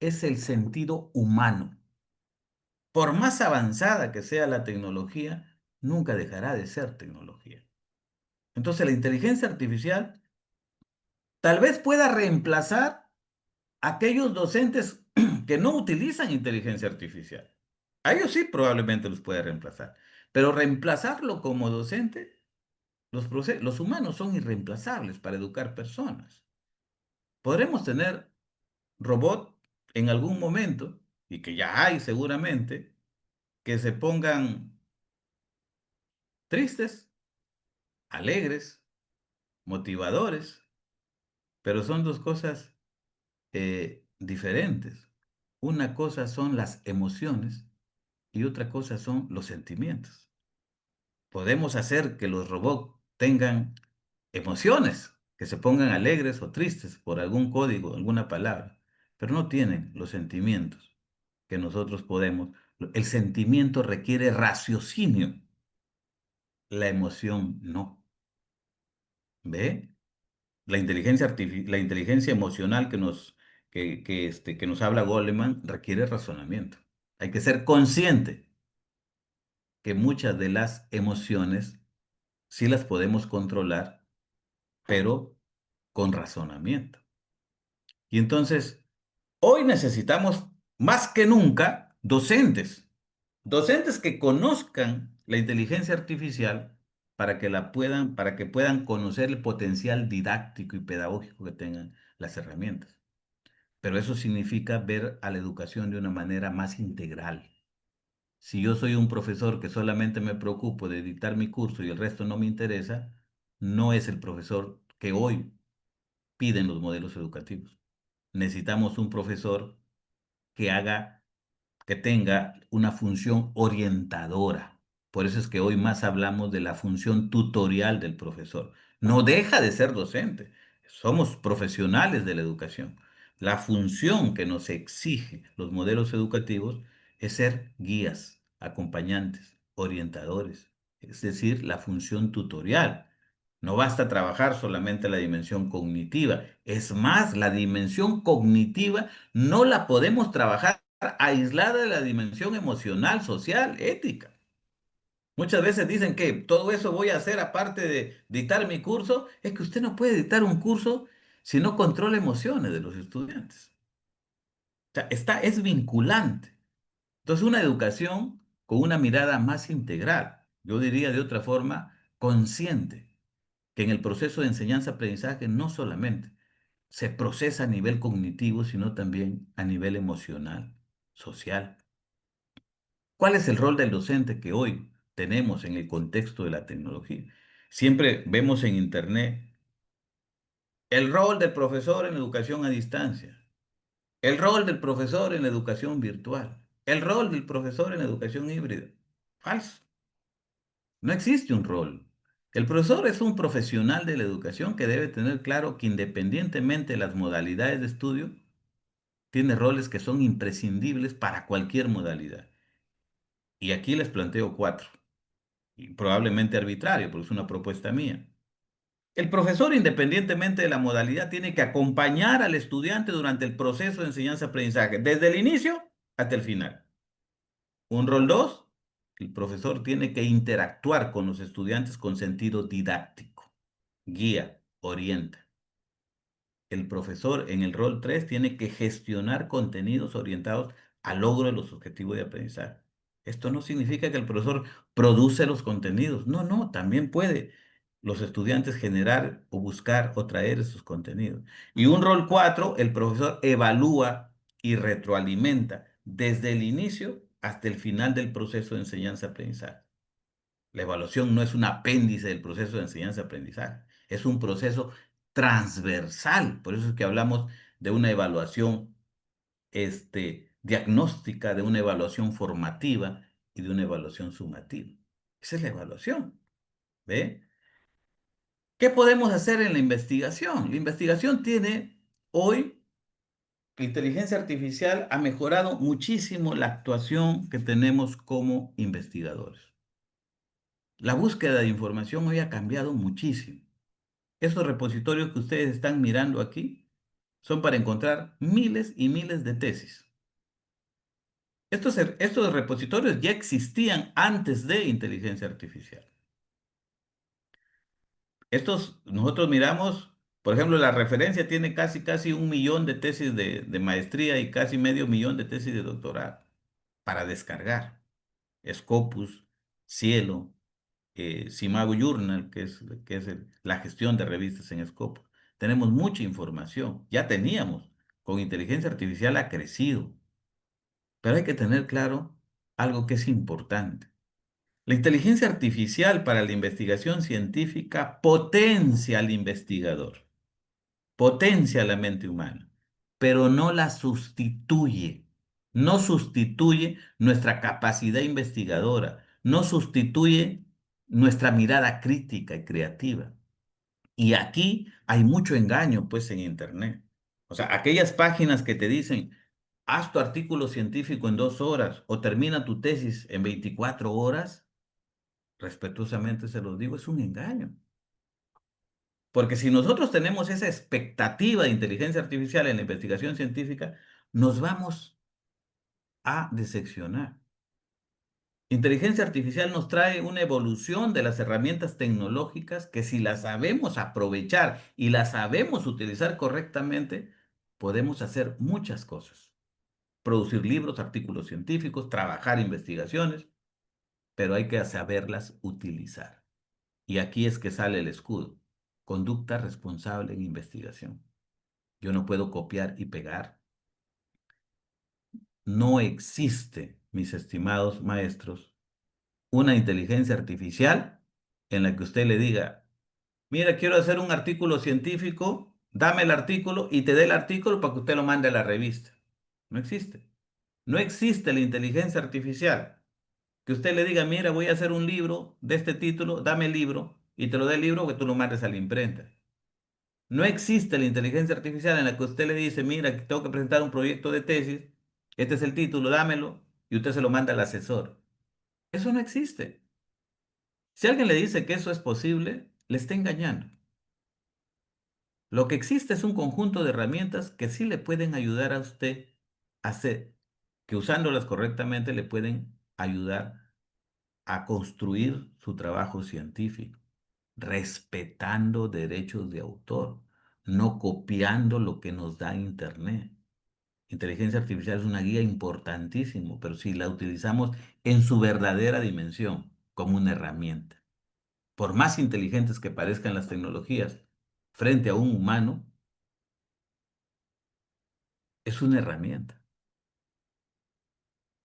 es el sentido humano. Por más avanzada que sea la tecnología, nunca dejará de ser tecnología. Entonces la inteligencia artificial tal vez pueda reemplazar a aquellos docentes que no utilizan inteligencia artificial. A ellos sí probablemente los puede reemplazar. Pero reemplazarlo como docente, los humanos son irreemplazables para educar personas. Podremos tener robot en algún momento, y que ya hay seguramente, que se pongan tristes, alegres, motivadores, pero son dos cosas diferentes. Una cosa son las emociones y otra cosa son los sentimientos. Podemos hacer que los robots tengan emociones, que se pongan alegres o tristes por algún código, alguna palabra, pero no tienen los sentimientos que nosotros podemos. El sentimiento requiere raciocinio, la emoción no. ¿Ve? La inteligencia emocional que nos habla Goleman requiere razonamiento. Hay que ser consciente que muchas de las emociones sí las podemos controlar, pero con razonamiento. Y entonces, hoy necesitamos más que nunca docentes que conozcan la inteligencia artificial para que puedan conocer el potencial didáctico y pedagógico que tengan las herramientas. Pero eso significa ver a la educación de una manera más integral. Si yo soy un profesor que solamente me preocupo de dictar mi curso y el resto no me interesa, no es el profesor que hoy piden los modelos educativos. Necesitamos un profesor que que tenga una función orientadora. Por eso es que hoy más hablamos de la función tutorial del profesor. No deja de ser docente. Somos profesionales de la educación. La función que nos exige los modelos educativos es ser guías, acompañantes, orientadores, es decir, la función tutorial. No basta trabajar solamente la dimensión cognitiva. Es más, la dimensión cognitiva no la podemos trabajar aislada de la dimensión emocional, social, ética. Muchas veces dicen que todo eso voy a hacer aparte de dictar mi curso. Es que usted no puede dictar un curso si no controla emociones de los estudiantes. O sea, es vinculante. Entonces, una educación con una mirada más integral, yo diría de otra forma, consciente, que en el proceso de enseñanza-aprendizaje no solamente se procesa a nivel cognitivo, sino también a nivel emocional, social. ¿Cuál es el rol del docente que hoy tenemos en el contexto de la tecnología? Siempre vemos en Internet el rol del profesor en educación a distancia, el rol del profesor en educación virtual, el rol del profesor en educación híbrida. Falso. No existe un rol. El profesor es un profesional de la educación que debe tener claro que independientemente de las modalidades de estudio, tiene roles que son imprescindibles para cualquier modalidad. Y aquí les planteo cuatro, y probablemente arbitrario, porque es una propuesta mía. El profesor, independientemente de la modalidad, tiene que acompañar al estudiante durante el proceso de enseñanza-aprendizaje, desde el inicio hasta el final. Un rol dos, el profesor tiene que interactuar con los estudiantes con sentido didáctico, guía, orienta. El profesor en el rol 3 tiene que gestionar contenidos orientados al logro de los objetivos de aprendizaje. Esto no significa que el profesor produce los contenidos. No, no, también puede los estudiantes generar o buscar o traer esos contenidos. Y un rol 4, el profesor evalúa y retroalimenta desde el inicio hasta el final del proceso de enseñanza-aprendizaje. La evaluación no es un apéndice del proceso de enseñanza-aprendizaje, es un proceso transversal. Por eso es que hablamos de una evaluación diagnóstica, de una evaluación formativa y de una evaluación sumativa. Esa es la evaluación. ¿Ve? ¿Qué podemos hacer en la investigación? La investigación tiene hoy, la inteligencia artificial ha mejorado muchísimo la actuación que tenemos como investigadores. La búsqueda de información hoy ha cambiado muchísimo. Estos repositorios que ustedes están mirando aquí son para encontrar miles y miles de tesis. Estos repositorios ya existían antes de inteligencia artificial. Nosotros miramos, por ejemplo, la referencia tiene casi 1 millón de tesis de maestría y casi medio millón de tesis de doctorado para descargar. Scopus, Cielo, Simago Journal, que es la gestión de revistas en Scopus. Tenemos mucha información, ya teníamos, con inteligencia artificial ha crecido, pero hay que tener claro algo que es importante. La inteligencia artificial para la investigación científica potencia al investigador, potencia la mente humana, pero no la sustituye. No sustituye nuestra capacidad investigadora, no sustituye nuestra mirada crítica y creativa. Y aquí hay mucho engaño, pues, en Internet. O sea, aquellas páginas que te dicen, haz tu artículo científico en 2 horas o termina tu tesis en 24 horas, respetuosamente se los digo, es un engaño. Porque si nosotros tenemos esa expectativa de inteligencia artificial en la investigación científica, nos vamos a decepcionar. Inteligencia artificial nos trae una evolución de las herramientas tecnológicas que si las sabemos aprovechar y las sabemos utilizar correctamente, podemos hacer muchas cosas. Producir libros, artículos científicos, trabajar investigaciones, pero hay que saberlas utilizar. Y aquí es que sale el escudo. Conducta responsable en investigación. Yo no puedo copiar y pegar. No existe, mis estimados maestros, una inteligencia artificial en la que usted le diga, mira, quiero hacer un artículo científico, dame el artículo y te dé el artículo para que usted lo mande a la revista. No existe. No existe la inteligencia artificial que usted le diga, mira, voy a hacer un libro de este título, dame el libro y te lo dé el libro que tú lo mandes a la imprenta. No existe la inteligencia artificial en la que usted le dice, mira, tengo que presentar un proyecto de tesis, este es el título, dámelo, y usted se lo manda al asesor. Eso no existe. Si alguien le dice que eso es posible, le está engañando. Lo que existe es un conjunto de herramientas que sí le pueden ayudar a usted a hacer que usándolas correctamente le pueden ayudar a construir su trabajo científico, respetando derechos de autor, no copiando lo que nos da Internet. Inteligencia artificial es una guía importantísimo, pero si la utilizamos en su verdadera dimensión, como una herramienta. Por más inteligentes que parezcan las tecnologías, frente a un humano, es una herramienta.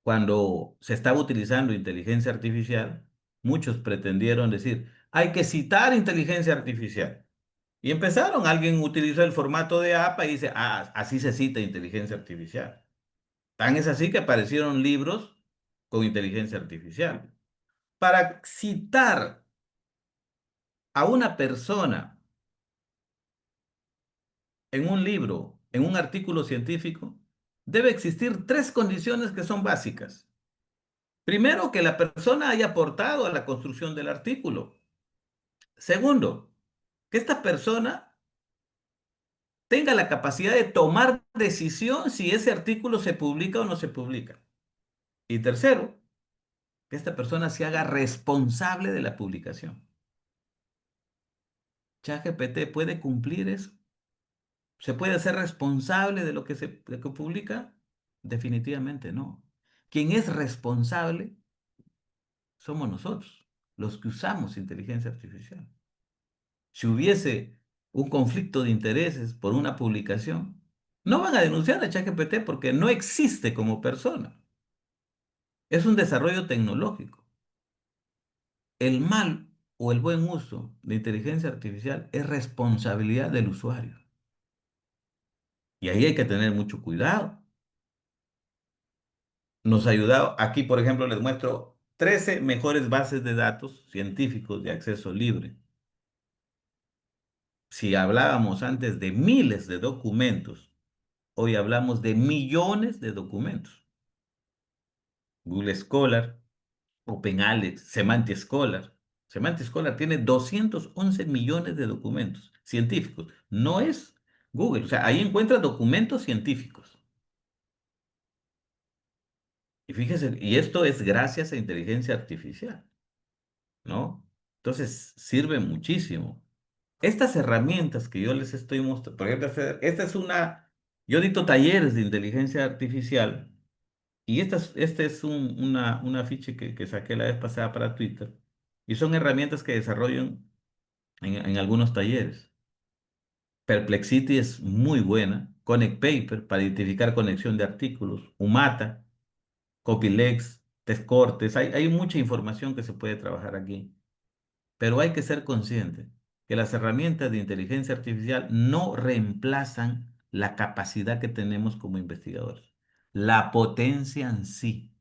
Cuando se estaba utilizando inteligencia artificial, muchos pretendieron decir, hay que citar inteligencia artificial. Y empezaron, alguien utilizó el formato de APA y dice, ah, así se cita inteligencia artificial. Tan es así que aparecieron libros con inteligencia artificial. Para citar a una persona en un libro, en un artículo científico, debe existir tres condiciones que son básicas. Primero, que la persona haya aportado a la construcción del artículo. Segundo, que esta persona tenga la capacidad de tomar decisión si ese artículo se publica o no se publica. Y tercero, que esta persona se haga responsable de la publicación. ChatGPT puede cumplir eso. ¿Se puede hacer responsable de lo que se publica? Definitivamente no. Quien es responsable somos nosotros, los que usamos inteligencia artificial. Si hubiese un conflicto de intereses por una publicación, no van a denunciar a ChatGPT porque no existe como persona. Es un desarrollo tecnológico. El mal o el buen uso de inteligencia artificial es responsabilidad del usuario. Y ahí hay que tener mucho cuidado. Nos ha ayudado, aquí por ejemplo les muestro 13 mejores bases de datos científicos de acceso libre. Si hablábamos antes de miles de documentos, hoy hablamos de millones de documentos. Google Scholar, OpenAlex, Semantic Scholar. Semantic Scholar tiene 211 millones de documentos científicos. No es Google, o sea, ahí encuentra documentos científicos. Y fíjese, y esto es gracias a inteligencia artificial, ¿no? Entonces, sirve muchísimo. Estas herramientas que yo les estoy mostrando, por ejemplo, esta es yo dicto talleres de inteligencia artificial y este es un afiche que saqué la vez pasada para Twitter y son herramientas que desarrollo en algunos talleres. Perplexity es muy buena, Connect Paper para identificar conexión de artículos, Umata, Copylex, test cortes, hay mucha información que se puede trabajar aquí. Pero hay que ser consciente que las herramientas de inteligencia artificial no reemplazan la capacidad que tenemos como investigadores. La potencian sí.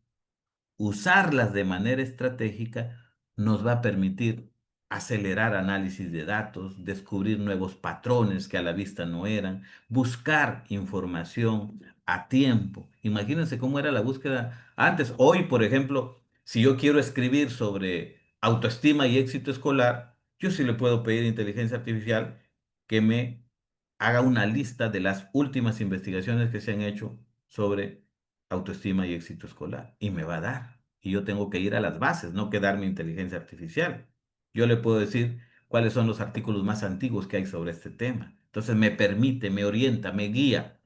Usarlas de manera estratégica nos va a permitir acelerar análisis de datos, descubrir nuevos patrones que a la vista no eran, buscar información a tiempo. Imagínense cómo era la búsqueda antes. Hoy, por ejemplo, si yo quiero escribir sobre autoestima y éxito escolar, yo sí le puedo pedir a inteligencia artificial que me haga una lista de las últimas investigaciones que se han hecho sobre autoestima y éxito escolar. Y me va a dar. Y yo tengo que ir a las bases, no quedarme inteligencia artificial. Yo le puedo decir cuáles son los artículos más antiguos que hay sobre este tema. Entonces me permite, me orienta, me guía.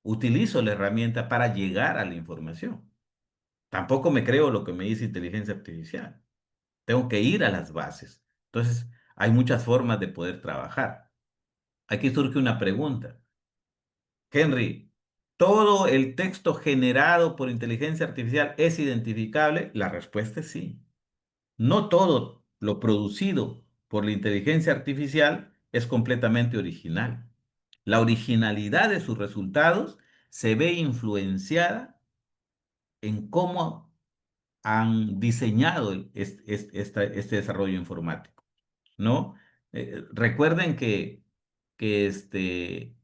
Utilizo la herramienta para llegar a la información. Tampoco me creo lo que me dice inteligencia artificial. Tengo que ir a las bases. Entonces, hay muchas formas de poder trabajar. Aquí surge una pregunta. Henry, ¿todo el texto generado por inteligencia artificial es identificable? La respuesta es sí. No todo lo producido por la inteligencia artificial es completamente original. La originalidad de sus resultados se ve influenciada en cómo han diseñado este desarrollo informático, ¿no? Recuerden que, este,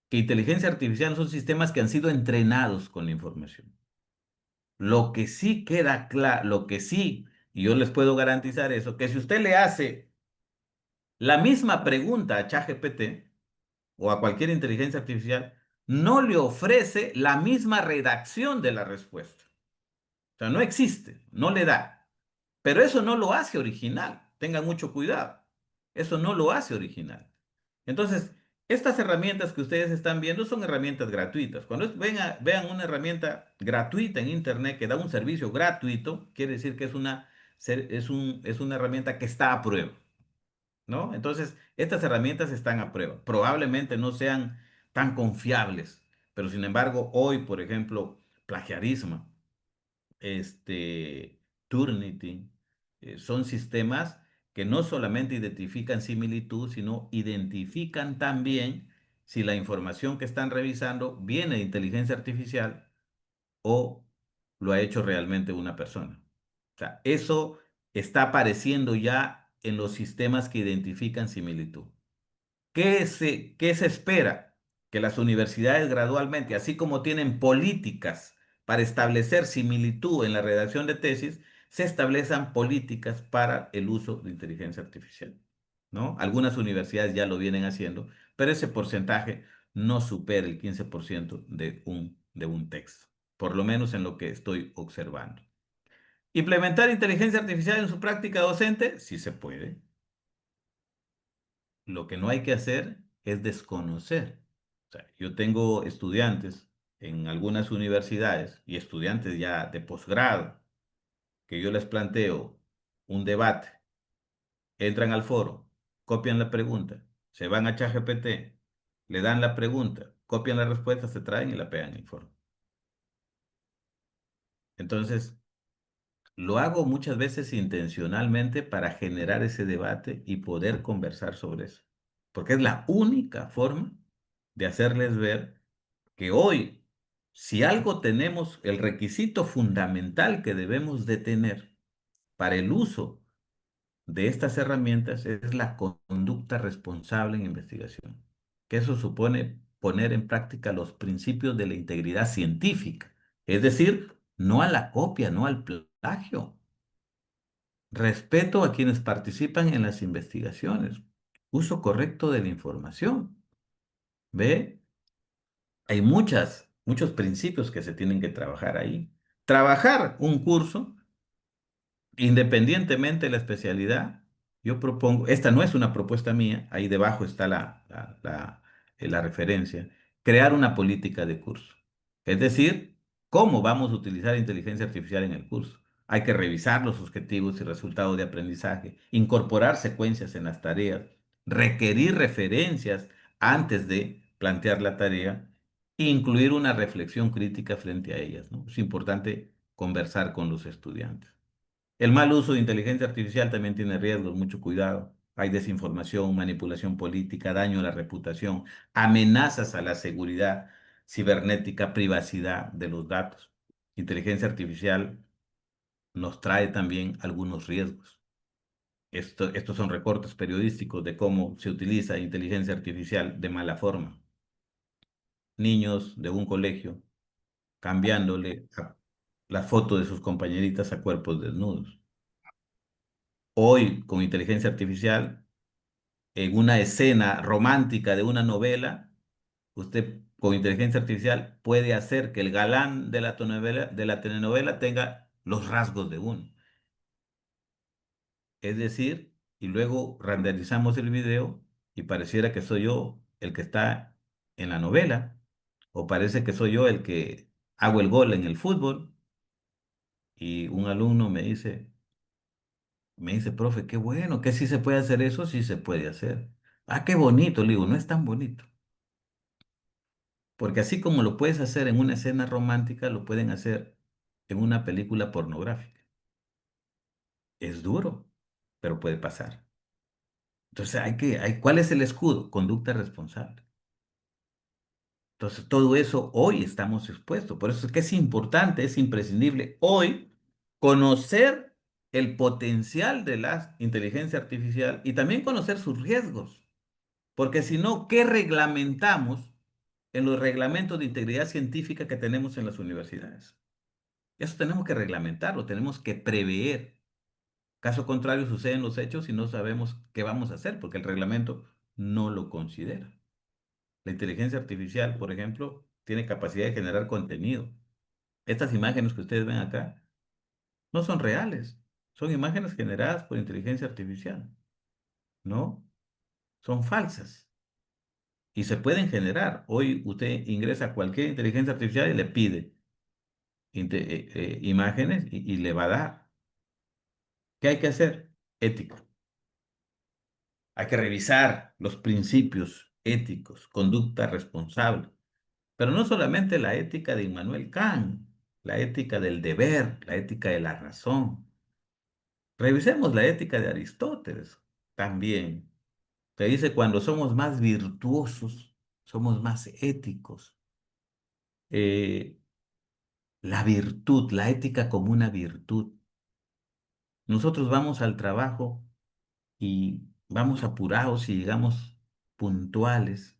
que inteligencia artificial son sistemas que han sido entrenados con la información. Lo que sí queda claro, lo que sí, y yo les puedo garantizar eso, que si usted le hace la misma pregunta a ChatGPT o a cualquier inteligencia artificial, no le ofrece la misma redacción de la respuesta. O sea, no existe, no le da. Pero eso no lo hace original. Tengan mucho cuidado. Eso no lo hace original. Entonces, estas herramientas que ustedes están viendo son herramientas gratuitas. Cuando vean una herramienta gratuita en Internet que da un servicio gratuito, quiere decir que es una herramienta que está a prueba, ¿no? Entonces, estas herramientas están a prueba. Probablemente no sean tan confiables, pero sin embargo, hoy, por ejemplo, plagiarismo, Turnitin, son sistemas que no solamente identifican similitud, sino identifican también si la información que están revisando viene de inteligencia artificial o lo ha hecho realmente una persona. O sea, eso está apareciendo ya en los sistemas que identifican similitud. ¿Qué se espera? Que las universidades gradualmente, así como tienen políticas para establecer similitud en la redacción de tesis, se establezcan políticas para el uso de inteligencia artificial, ¿no? Algunas universidades ya lo vienen haciendo, pero ese porcentaje no supera el 15% de un texto, por lo menos en lo que estoy observando. ¿Implementar inteligencia artificial en su práctica docente? Sí se puede. Lo que no hay que hacer es desconocer. O sea, yo tengo estudiantes en algunas universidades y estudiantes ya de posgrado que yo les planteo un debate, entran al foro, copian la pregunta, se van a ChatGPT, le dan la pregunta, copian la respuesta, se traen y la pegan en el foro. Entonces, lo hago muchas veces intencionalmente para generar ese debate y poder conversar sobre eso, porque es la única forma de hacerles ver que hoy, si algo tenemos, el requisito fundamental que debemos de tener para el uso de estas herramientas es la conducta responsable en investigación, que eso supone poner en práctica los principios de la integridad científica, es decir, no a la copia, no al plagio. Respeto a quienes participan en las investigaciones. Uso correcto de la información. ¿Ve? Hay muchos principios que se tienen que trabajar ahí. Trabajar un curso, independientemente de la especialidad, yo propongo, esta no es una propuesta mía, ahí debajo está la referencia, crear una política de curso. Es decir, cómo vamos a utilizar inteligencia artificial en el curso. Hay que revisar los objetivos y resultados de aprendizaje, incorporar secuencias en las tareas, requerir referencias antes de plantear la tarea e incluir una reflexión crítica frente a ellas, ¿no? Es importante conversar con los estudiantes. El mal uso de inteligencia artificial también tiene riesgos, mucho cuidado. Hay desinformación, manipulación política, daño a la reputación, amenazas a la seguridad cibernética, privacidad de los datos. Inteligencia artificial nos trae también algunos riesgos. Estos son recortes periodísticos de cómo se utiliza inteligencia artificial de mala forma. Niños de un colegio cambiándole la foto de sus compañeritas a cuerpos desnudos. Hoy, con inteligencia artificial, en una escena romántica de una novela, usted con inteligencia artificial puede hacer que el galán de la telenovela tenga los rasgos de uno. Es decir, y luego renderizamos el video y pareciera que soy yo el que está en la novela, o parece que soy yo el que hago el gol en el fútbol, y un alumno me dice, profe, qué bueno, que sí se puede hacer eso, sí se puede hacer. Ah, qué bonito, le digo, no es tan bonito. Porque así como lo puedes hacer en una escena romántica, lo pueden hacer en una película pornográfica. Es duro, pero puede pasar. Entonces ¿cuál es el escudo? Conducta responsable. Entonces todo eso hoy estamos expuestos. Por eso es que es importante, es imprescindible hoy conocer el potencial de la inteligencia artificial y también conocer sus riesgos. Porque si no, ¿qué reglamentamos en los reglamentos de integridad científica que tenemos en las universidades? Eso tenemos que reglamentarlo, tenemos que prever. Caso contrario, suceden los hechos y no sabemos qué vamos a hacer porque el reglamento no lo considera. La inteligencia artificial, por ejemplo, tiene capacidad de generar contenido. Estas imágenes que ustedes ven acá no son reales, son imágenes generadas por inteligencia artificial, ¿no? Son falsas y se pueden generar. Hoy usted ingresa a cualquier inteligencia artificial y le pide imágenes y le va a dar. ¿Qué hay que hacer? Ética. Hay que revisar los principios éticos, conducta responsable, pero no solamente la ética de Immanuel Kant, la ética del deber, la ética de la razón. Revisemos la ética de Aristóteles también, que dice cuando somos más virtuosos, somos más éticos. Eh, la virtud, la ética como una virtud. Nosotros vamos al trabajo y vamos apurados y llegamos puntuales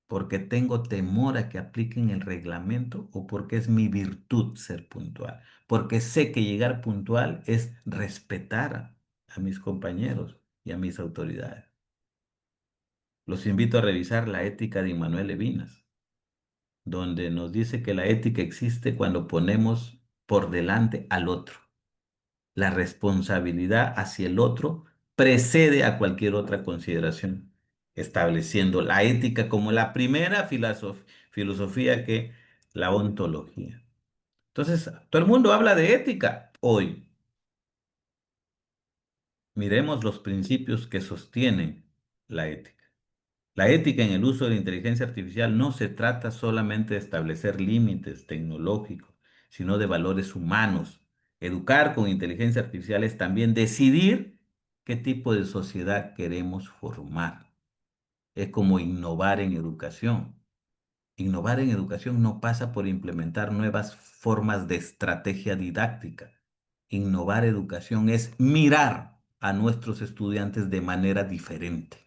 porque tengo temor a que apliquen el reglamento o porque es mi virtud ser puntual, porque sé que llegar puntual es respetar a mis compañeros y a mis autoridades. Los invito a revisar la ética de Immanuel Levinas, donde nos dice que la ética existe cuando ponemos por delante al otro. La responsabilidad hacia el otro precede a cualquier otra consideración, estableciendo la ética como la primera filosofía que la ontología. Entonces, todo el mundo habla de ética hoy. Miremos los principios que sostienen la ética. La ética en el uso de la inteligencia artificial no se trata solamente de establecer límites tecnológicos, sino de valores humanos. Educar con inteligencia artificial es también decidir qué tipo de sociedad queremos formar. Es como innovar en educación. Innovar en educación no pasa por implementar nuevas formas de estrategia didáctica. Innovar educación es mirar a nuestros estudiantes de manera diferente,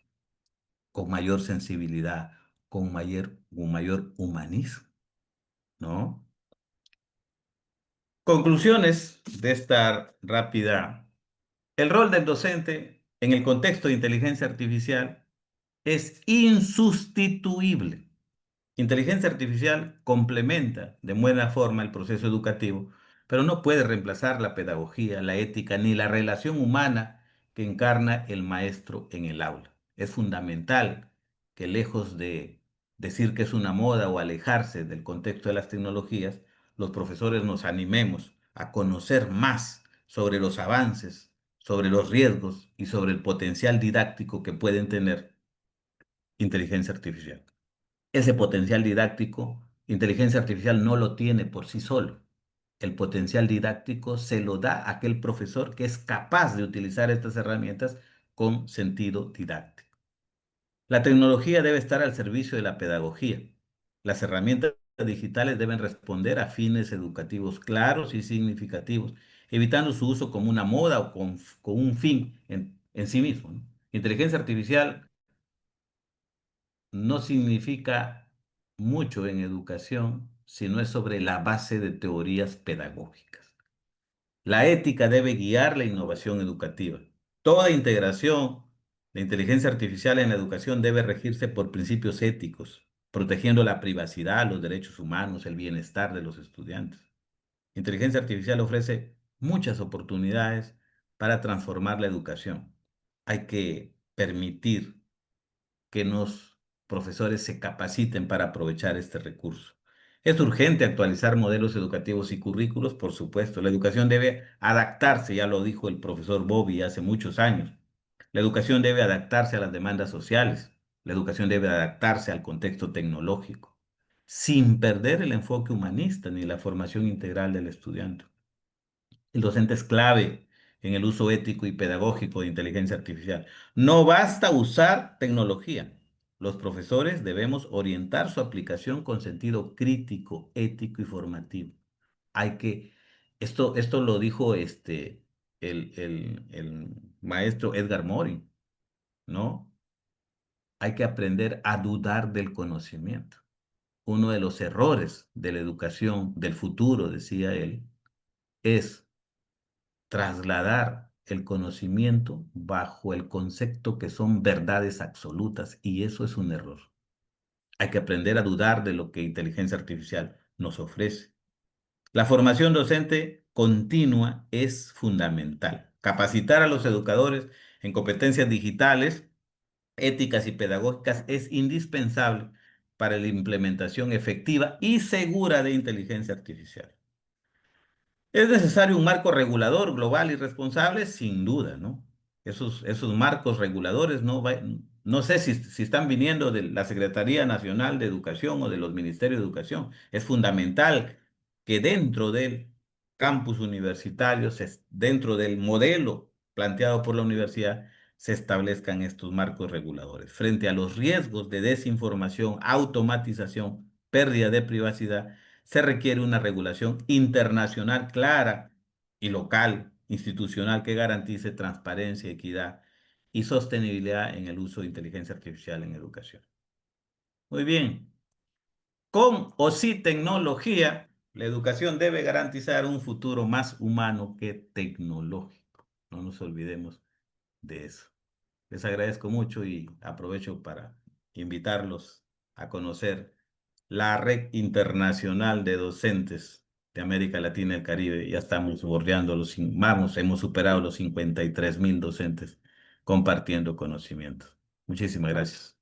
con mayor sensibilidad, con mayor humanismo, ¿no? Conclusiones de esta rápida. El rol del docente en el contexto de inteligencia artificial es insustituible. Inteligencia artificial complementa de buena forma el proceso educativo, pero no puede reemplazar la pedagogía, la ética ni la relación humana que encarna el maestro en el aula. Es fundamental que lejos de decir que es una moda o alejarse del contexto de las tecnologías, los profesores nos animemos a conocer más sobre los avances, sobre los riesgos y sobre el potencial didáctico que pueden tener inteligencia artificial. Ese potencial didáctico, inteligencia artificial no lo tiene por sí solo. El potencial didáctico se lo da aquel profesor que es capaz de utilizar estas herramientas con sentido didáctico. La tecnología debe estar al servicio de la pedagogía. Las herramientas digitales deben responder a fines educativos claros y significativos, evitando su uso como una moda o con un fin en sí mismo, ¿no? Inteligencia artificial no significa mucho en educación si no es sobre la base de teorías pedagógicas. La ética debe guiar la innovación educativa. Toda integración de inteligencia artificial en la educación debe regirse por principios éticos, protegiendo la privacidad, los derechos humanos, el bienestar de los estudiantes. Inteligencia artificial ofrece muchas oportunidades para transformar la educación. Hay que permitir que los profesores se capaciten para aprovechar este recurso. Es urgente actualizar modelos educativos y currículos, por supuesto. La educación debe adaptarse, ya lo dijo el profesor Bobby hace muchos años. La educación debe adaptarse a las demandas sociales. La educación debe adaptarse al contexto tecnológico, sin perder el enfoque humanista ni la formación integral del estudiante. El docente es clave en el uso ético y pedagógico de inteligencia artificial. No basta usar tecnología. Los profesores debemos orientar su aplicación con sentido crítico, ético y formativo. Hay que, esto lo dijo el maestro Edgar Morin, ¿no? Hay que aprender a dudar del conocimiento. Uno de los errores de la educación del futuro, decía él, es trasladar el conocimiento bajo el concepto que son verdades absolutas, y eso es un error. Hay que aprender a dudar de lo que inteligencia artificial nos ofrece. La formación docente continua es fundamental. Capacitar a los educadores en competencias digitales, éticas y pedagógicas es indispensable para la implementación efectiva y segura de inteligencia artificial. ¿Es necesario un marco regulador global y responsable? Sin duda, ¿no? Esos marcos reguladores no sé si están viniendo de la Secretaría Nacional de Educación o de los Ministerios de Educación. Es fundamental que dentro del campus universitario, dentro del modelo planteado por la universidad, se establezcan estos marcos reguladores. Frente a los riesgos de desinformación, automatización, pérdida de privacidad, se requiere una regulación internacional clara y local, institucional, que garantice transparencia, equidad y sostenibilidad en el uso de inteligencia artificial en educación. Muy bien. Con o sin tecnología, la educación debe garantizar un futuro más humano que tecnológico. No nos olvidemos de eso. Les agradezco mucho y aprovecho para invitarlos a conocer la Red Internacional de Docentes de América Latina y el Caribe. Ya estamos bordeando hemos superado los 53.000 docentes compartiendo conocimientos. Muchísimas gracias.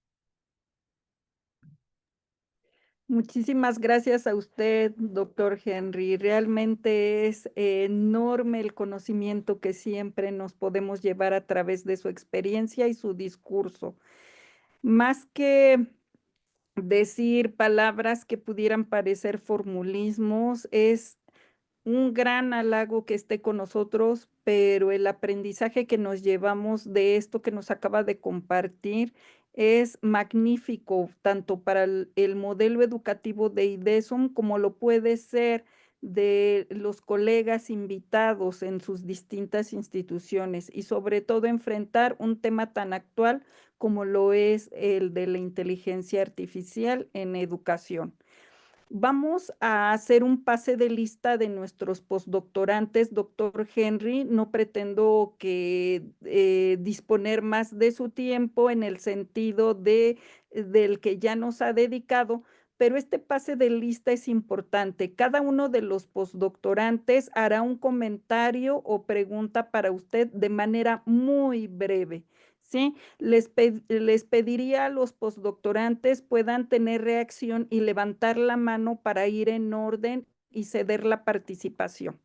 Muchísimas gracias a usted, doctor Henry. Realmente es enorme el conocimiento que siempre nos podemos llevar a través de su experiencia y su discurso. Más que decir palabras que pudieran parecer formulismos, es un gran halago que esté con nosotros, pero el aprendizaje que nos llevamos de esto que nos acaba de compartir es magnífico, tanto para el modelo educativo de IDESUM como lo puede ser de los colegas invitados en sus distintas instituciones y sobre todo enfrentar un tema tan actual como lo es el de la inteligencia artificial en educación. Vamos a hacer un pase de lista de nuestros postdoctorantes, doctor Henry. No pretendo disponer más de su tiempo en el sentido del que ya nos ha dedicado, pero este pase de lista es importante. Cada uno de los postdoctorantes hará un comentario o pregunta para usted de manera muy breve, ¿sí? Les pediría a los postdoctorantes puedan tener reacción y levantar la mano para ir en orden y ceder la participación.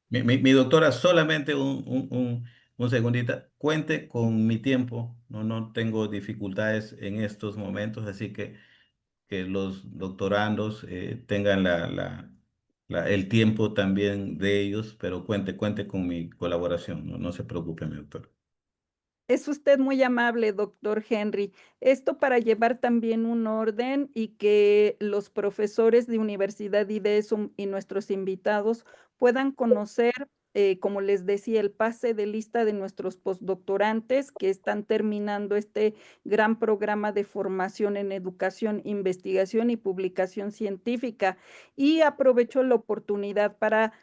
Mi doctora, solamente un segundito. Cuente con mi tiempo. No tengo dificultades en estos momentos, así que los doctorandos tengan el tiempo también de ellos, pero cuente con mi colaboración. No se preocupe, mi doctor. Es usted muy amable, doctor Henry. Esto para llevar también un orden y que los profesores de Universidad IDESUM y nuestros invitados puedan conocer, como les decía, el pase de lista de nuestros postdoctorantes que están terminando este gran programa de formación en educación, investigación y publicación científica. Y aprovecho la oportunidad para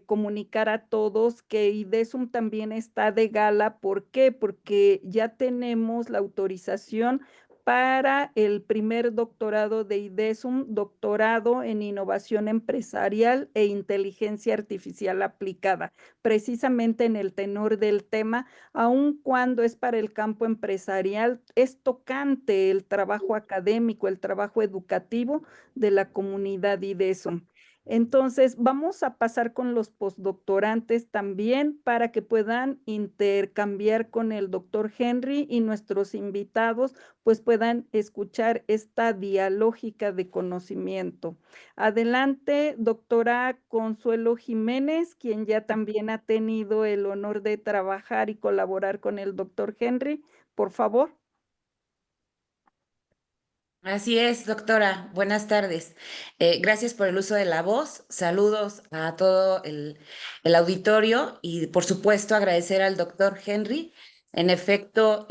comunicar a todos que IDESUM también está de gala. ¿Por qué? Porque ya tenemos la autorización para el primer doctorado de IDESUM, doctorado en innovación empresarial e inteligencia artificial aplicada, precisamente en el tenor del tema, aun cuando es para el campo empresarial, es tocante el trabajo académico, el trabajo educativo de la comunidad IDESUM. Entonces, vamos a pasar con los postdoctorantes también para que puedan intercambiar con el doctor Henry y nuestros invitados pues puedan escuchar esta dialógica de conocimiento. Adelante, doctora Consuelo Jiménez, quien ya también ha tenido el honor de trabajar y colaborar con el doctor Henry, por favor. Así es, doctora. Buenas tardes. Gracias por el uso de la voz. Saludos a todo el auditorio y, por supuesto, agradecer al doctor Henry. En efecto,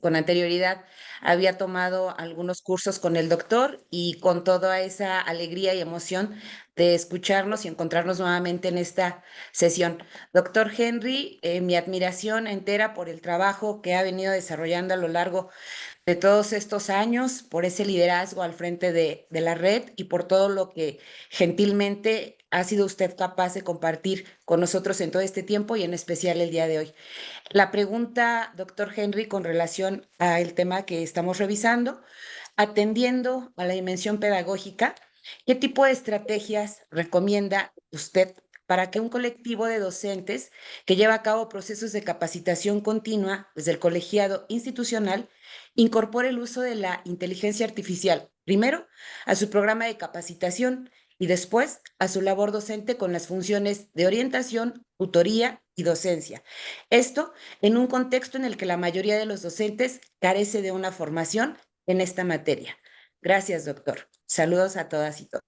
con anterioridad había tomado algunos cursos con el doctor y con toda esa alegría y emoción de escucharnos y encontrarnos nuevamente en esta sesión. Doctor Henry, mi admiración entera por el trabajo que ha venido desarrollando a lo largo de todos estos años, por ese liderazgo al frente de la red y por todo lo que gentilmente ha sido usted capaz de compartir con nosotros en todo este tiempo y en especial el día de hoy. La pregunta, doctor Henry, con relación al tema que estamos revisando, atendiendo a la dimensión pedagógica, ¿qué tipo de estrategias recomienda usted para que un colectivo de docentes que lleva a cabo procesos de capacitación continua desde el colegiado institucional incorpore el uso de la inteligencia artificial, primero a su programa de capacitación y después a su labor docente con las funciones de orientación, tutoría y docencia? Esto en un contexto en el que la mayoría de los docentes carece de una formación en esta materia. Gracias, doctor. Saludos a todas y todos.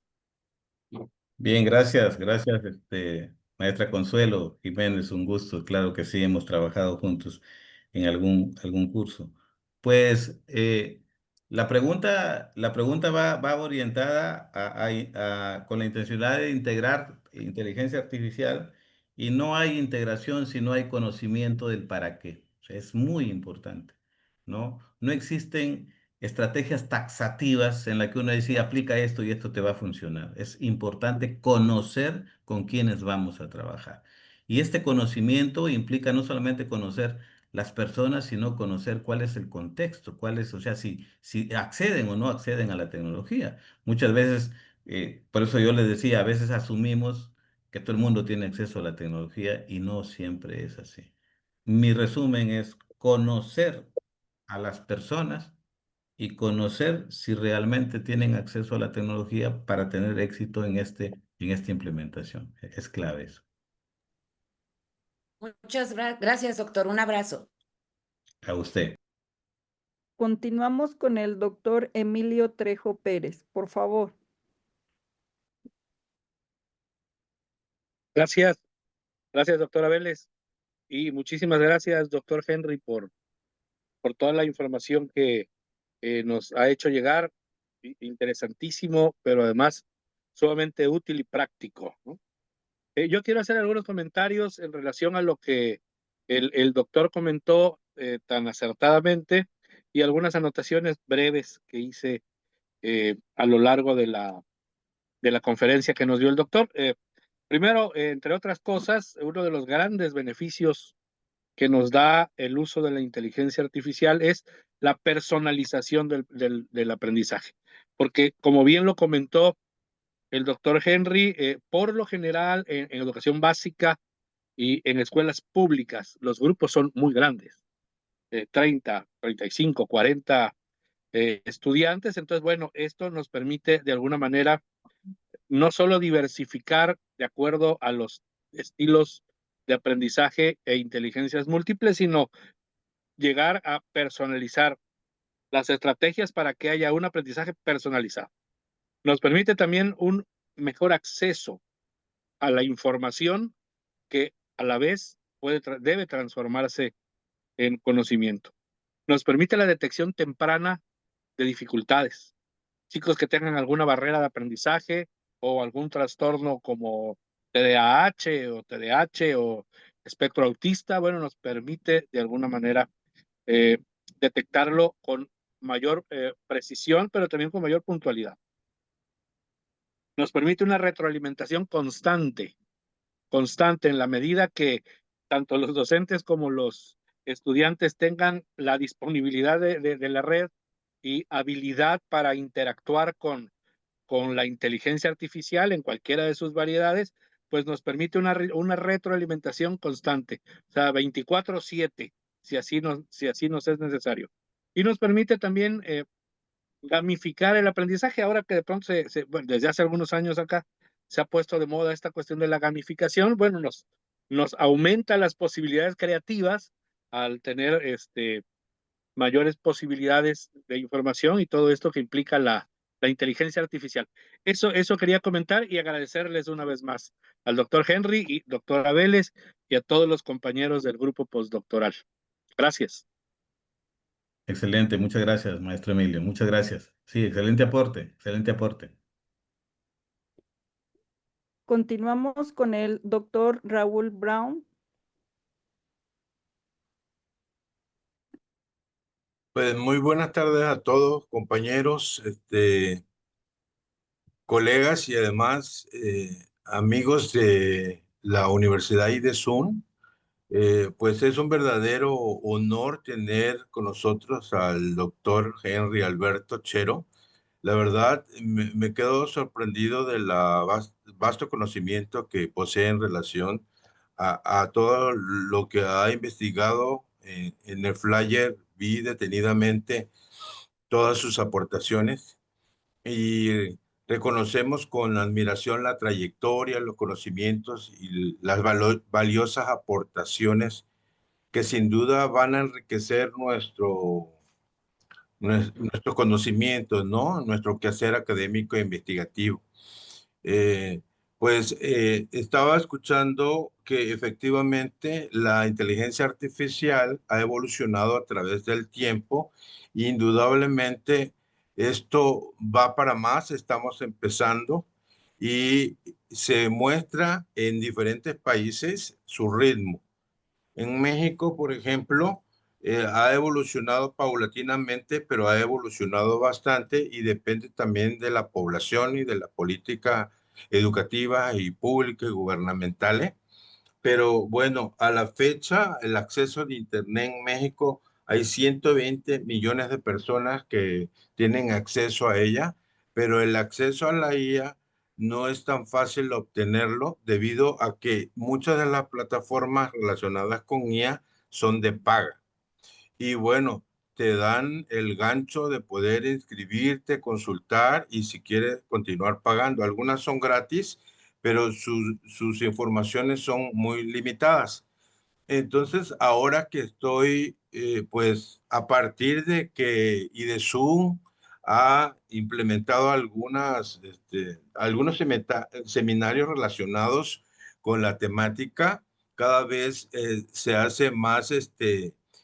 Bien, gracias, gracias, maestra Consuelo Jiménez, un gusto, claro que sí, hemos trabajado juntos en algún curso. Pues la pregunta va orientada con la intencionalidad de integrar inteligencia artificial y no hay integración si no hay conocimiento del para qué. O sea, es muy importante, ¿no? No existen estrategias taxativas en las que uno dice aplica esto y esto te va a funcionar. Es importante conocer con quiénes vamos a trabajar. Y este conocimiento implica no solamente conocer las personas, sino conocer cuál es el contexto, o sea, si acceden o no acceden a la tecnología. Muchas veces, por eso yo les decía, a veces asumimos que todo el mundo tiene acceso a la tecnología y no siempre es así. Mi resumen es conocer a las personas y conocer si realmente tienen acceso a la tecnología para tener éxito en esta implementación. Es clave eso. Muchas gracias, doctor. Un abrazo. A usted. Continuamos con el doctor Emilio Trejo Pérez, por favor. Gracias, gracias, doctora Vélez. Y muchísimas gracias, doctor Henry, por toda la información que nos ha hecho llegar. Interesantísimo, pero además sumamente útil y práctico, ¿no? Yo quiero hacer algunos comentarios en relación a lo que el doctor comentó tan acertadamente y algunas anotaciones breves que hice a lo largo de la conferencia que nos dio el doctor. Primero, entre otras cosas, uno de los grandes beneficios que nos da el uso de la inteligencia artificial es la personalización del aprendizaje. Porque, como bien lo comentó el doctor Henry, por lo general en educación básica y en escuelas públicas, los grupos son muy grandes, 30, 35, 40 estudiantes. Entonces, bueno, esto nos permite de alguna manera no solo diversificar de acuerdo a los estilos de aprendizaje e inteligencias múltiples, sino llegar a personalizar las estrategias para que haya un aprendizaje personalizado. Nos permite también un mejor acceso a la información que a la vez debe transformarse en conocimiento. Nos permite la detección temprana de dificultades. Chicos que tengan alguna barrera de aprendizaje o algún trastorno como TDAH o TDAH o espectro autista, bueno, nos permite de alguna manera detectarlo con mayor precisión, pero también con mayor puntualidad. Nos permite una retroalimentación constante en la medida que tanto los docentes como los estudiantes tengan la disponibilidad de la red y habilidad para interactuar con la inteligencia artificial en cualquiera de sus variedades, pues nos permite una retroalimentación constante, o sea, 24/7, si así nos es necesario. Y nos permite también gamificar el aprendizaje, ahora que de pronto, bueno, desde hace algunos años acá, se ha puesto de moda esta cuestión de la gamificación. Bueno, nos aumenta las posibilidades creativas al tener mayores posibilidades de información y todo esto que implica la inteligencia artificial. Eso quería comentar y agradecerles una vez más al doctor Henry y doctora Vélez y a todos los compañeros del grupo postdoctoral. Gracias. Excelente, muchas gracias, maestro Emilio, muchas gracias. Sí, excelente aporte, excelente aporte. Continuamos con el doctor Raúl Brown. Pues muy buenas tardes a todos, compañeros, colegas y además amigos de la Universidad IDESUN. Pues es un verdadero honor tener con nosotros al doctor Henry Alberto Chero. La verdad, me quedo sorprendido de la vasto conocimiento que posee en relación a todo lo que ha investigado. En el flyer vi detenidamente todas sus aportaciones y reconocemos con admiración la trayectoria, los conocimientos y las valiosas aportaciones que sin duda van a enriquecer nuestro conocimiento, ¿no? Nuestro quehacer académico e investigativo. Eh, Estaba escuchando que efectivamente la inteligencia artificial ha evolucionado a través del tiempo. Indudablemente esto va para más, estamos empezando y se muestra en diferentes países su ritmo. En México, por ejemplo, ha evolucionado paulatinamente, pero ha evolucionado bastante y depende también de la población y de la política educativa y pública y gubernamentales. Pero bueno, a la fecha, el acceso de Internet en México, hay 120 millones de personas que tienen acceso a ella, pero el acceso a la IA no es tan fácil obtenerlo debido a que muchas de las plataformas relacionadas con IA son de paga. Y bueno, te dan el gancho de poder inscribirte, consultar y si quieres continuar pagando. Algunas son gratis, pero sus informaciones son muy limitadas. Entonces, ahora que estoy, pues a partir de que IDESUM ha implementado algunos seminarios relacionados con la temática, cada vez se hace más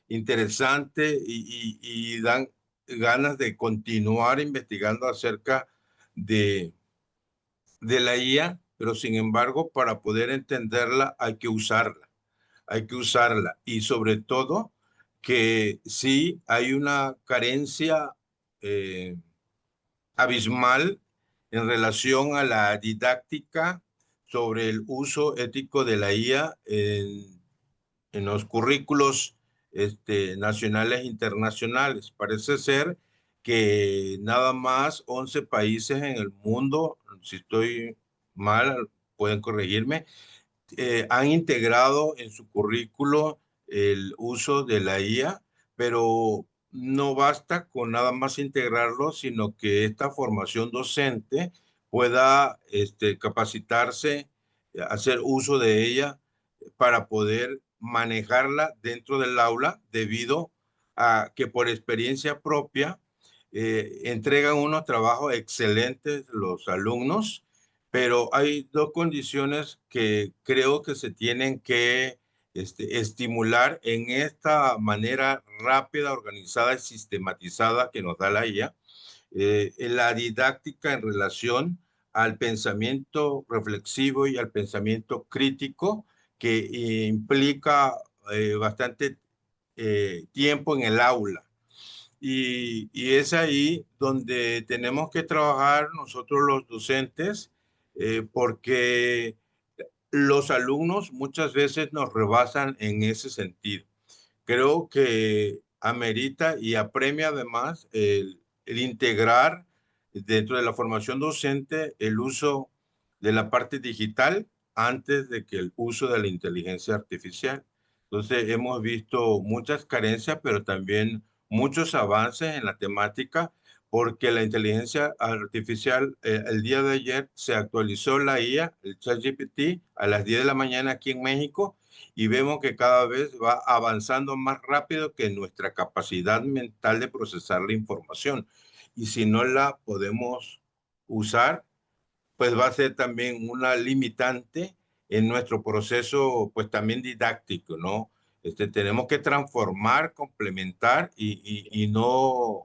interesante y dan ganas de continuar investigando acerca de, de la IA, pero sin embargo, para poder entenderla hay que usarla. Hay que usarla y sobre todo que sí hay una carencia eh, abismal en relación a la didáctica sobre el uso ético de la IA en los currículos nacionales e internacionales. Parece ser que nada más 11 países en el mundo, si estoy mal, pueden corregirme, han integrado en su currículo el uso de la IA, pero no basta con nada más integrarlo, sino que esta formación docente pueda capacitarse, hacer uso de ella para poder manejarla dentro del aula, debido a que por experiencia propia entregan unos trabajos excelentes los alumnos, pero hay dos condiciones que creo que se tienen que estimular en esta manera rápida, organizada y sistematizada que nos da la IA. En la didáctica en relación al pensamiento reflexivo y al pensamiento crítico, que implica bastante tiempo en el aula. Y es ahí donde tenemos que trabajar nosotros los docentes, porque los alumnos muchas veces nos rebasan en ese sentido. Creo que amerita y apremia además el integrar dentro de la formación docente el uso de la parte digital antes de que el uso de la inteligencia artificial. Entonces hemos visto muchas carencias, pero también muchos avances en la temática, porque la inteligencia artificial, el día de ayer se actualizó la IA, el ChatGPT, a las 10 de la mañana aquí en México, y vemos que cada vez va avanzando más rápido que nuestra capacidad mental de procesar la información. Y si no la podemos usar, pues va a ser también una limitante en nuestro proceso, pues también didáctico, ¿no? Tenemos que transformar, complementar y no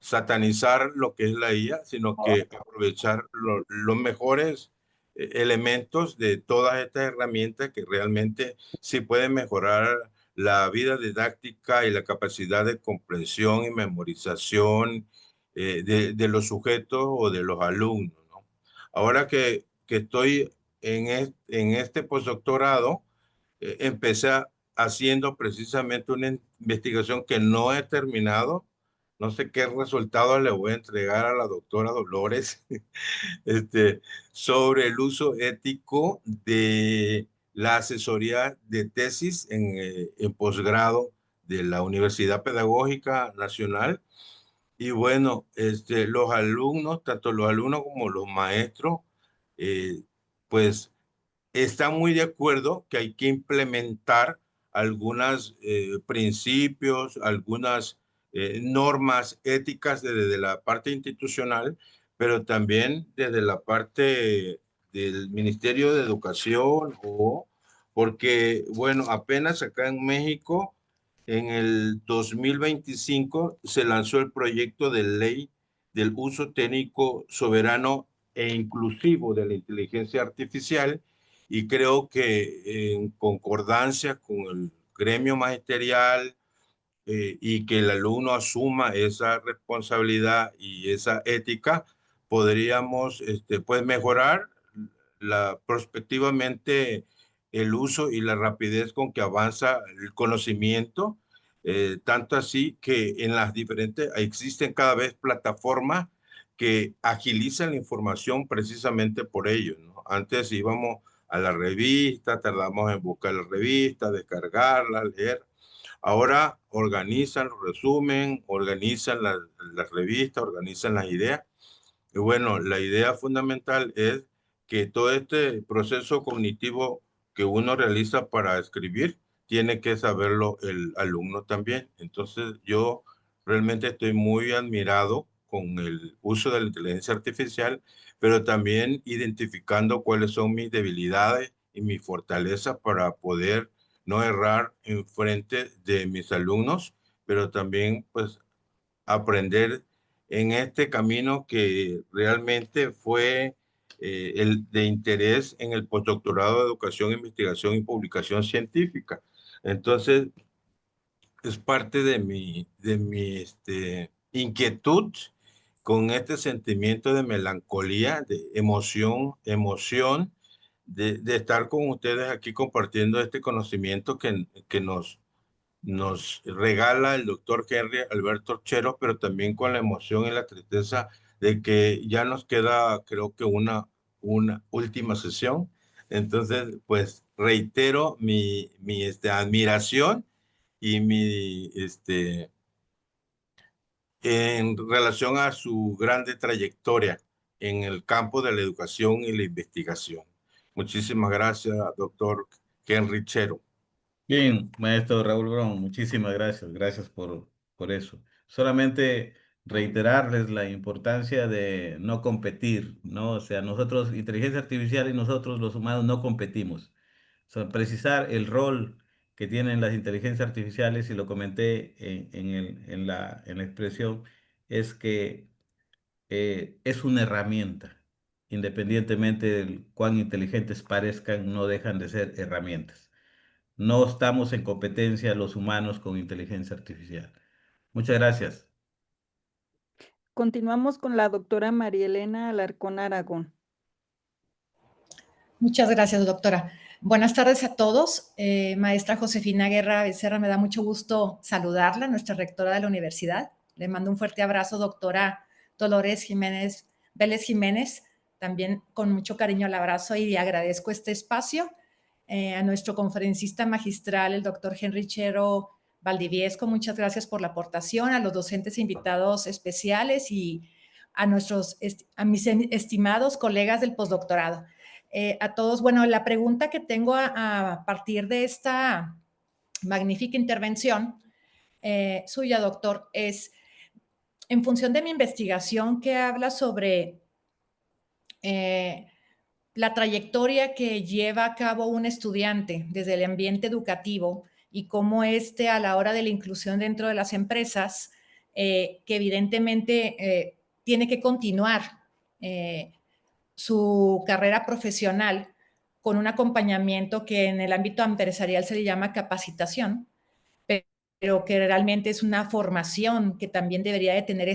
satanizar lo que es la IA, sino que aprovechar los mejores elementos de todas estas herramientas que realmente sí pueden mejorar la vida didáctica y la capacidad de comprensión y memorización de los sujetos o de los alumnos, ¿no? Ahora que estoy en este postdoctorado, empecé haciendo precisamente una investigación que no he terminado. No sé qué resultado le voy a entregar a la doctora Dolores, este, sobre el uso ético de la asesoría de tesis en posgrado de la Universidad Pedagógica Nacional. Y bueno, los alumnos, tanto los alumnos como los maestros, eh, pues están muy de acuerdo que hay que implementar algunos principios, algunas normas éticas desde la parte institucional, pero también desde la parte del Ministerio de Educación, o porque, bueno, apenas acá en México, en el 2025 se lanzó el proyecto de ley del uso técnico soberano e inclusivo de la inteligencia artificial, y creo que en concordancia con el gremio magisterial, y que el alumno asuma esa responsabilidad y esa ética, podríamos pues mejorar prospectivamente el uso y la rapidez con que avanza el conocimiento, tanto así que en las diferentes, existen cada vez plataformas que agilizan la información precisamente por ello, ¿no? Antes íbamos a la revista, tardamos en buscar la revista, descargarla, leer. Ahora organizan, resumen, organizan las revistas, organizan las ideas. Y bueno, la idea fundamental es que todo este proceso cognitivo que uno realiza para escribir, tiene que saberlo el alumno también. Entonces, yo realmente estoy muy admirado con el uso de la inteligencia artificial, pero también identificando cuáles son mis debilidades y mis fortalezas para poder no errar en frente de mis alumnos, pero también pues aprender en este camino que realmente fue el de interés en el postdoctorado de Educación, Investigación y Publicación Científica. Entonces, es parte de mi inquietud con este sentimiento de melancolía, de emoción de estar con ustedes aquí compartiendo este conocimiento que nos regala el doctor Henry Alberto Chero, pero también con la emoción y la tristeza de que ya nos queda, creo que una última sesión. Entonces, pues reitero mi admiración y en relación a su grande trayectoria en el campo de la educación y la investigación. Muchísimas gracias, doctor Henry Chero. Bien, maestro Raúl Brown, muchísimas gracias, gracias por eso. Solamente reiterarles la importancia de no competir, ¿no? O sea, nosotros, inteligencia artificial y nosotros los humanos no competimos. O sea, precisar el rol que tienen las inteligencias artificiales, y lo comenté en la expresión, es que es una herramienta. Independientemente de cuán inteligentes parezcan, no dejan de ser herramientas. No estamos en competencia los humanos con inteligencia artificial. Muchas gracias. Continuamos con la doctora María Elena Alarcón Aragón. Muchas gracias, doctora. Buenas tardes a todos. Maestra Josefina Guerra Becerra, me da mucho gusto saludarla, nuestra rectora de la universidad. Le mando un fuerte abrazo, doctora Dolores Jiménez Vélez Jiménez. También con mucho cariño el abrazo y agradezco este espacio. A nuestro conferencista magistral, el doctor Henry Chero Valdiviesco, muchas gracias por la aportación, a los docentes invitados especiales y a mis estimados colegas del postdoctorado. A todos, bueno, la pregunta que tengo a partir de esta magnífica intervención suya, doctor, es en función de mi investigación que habla sobre la trayectoria que lleva a cabo un estudiante desde el ambiente educativo y cómo a la hora de la inclusión dentro de las empresas, que evidentemente tiene que continuar su carrera profesional con un acompañamiento que en el ámbito empresarial se le llama capacitación. pero que realmente es una formación que también debería de tener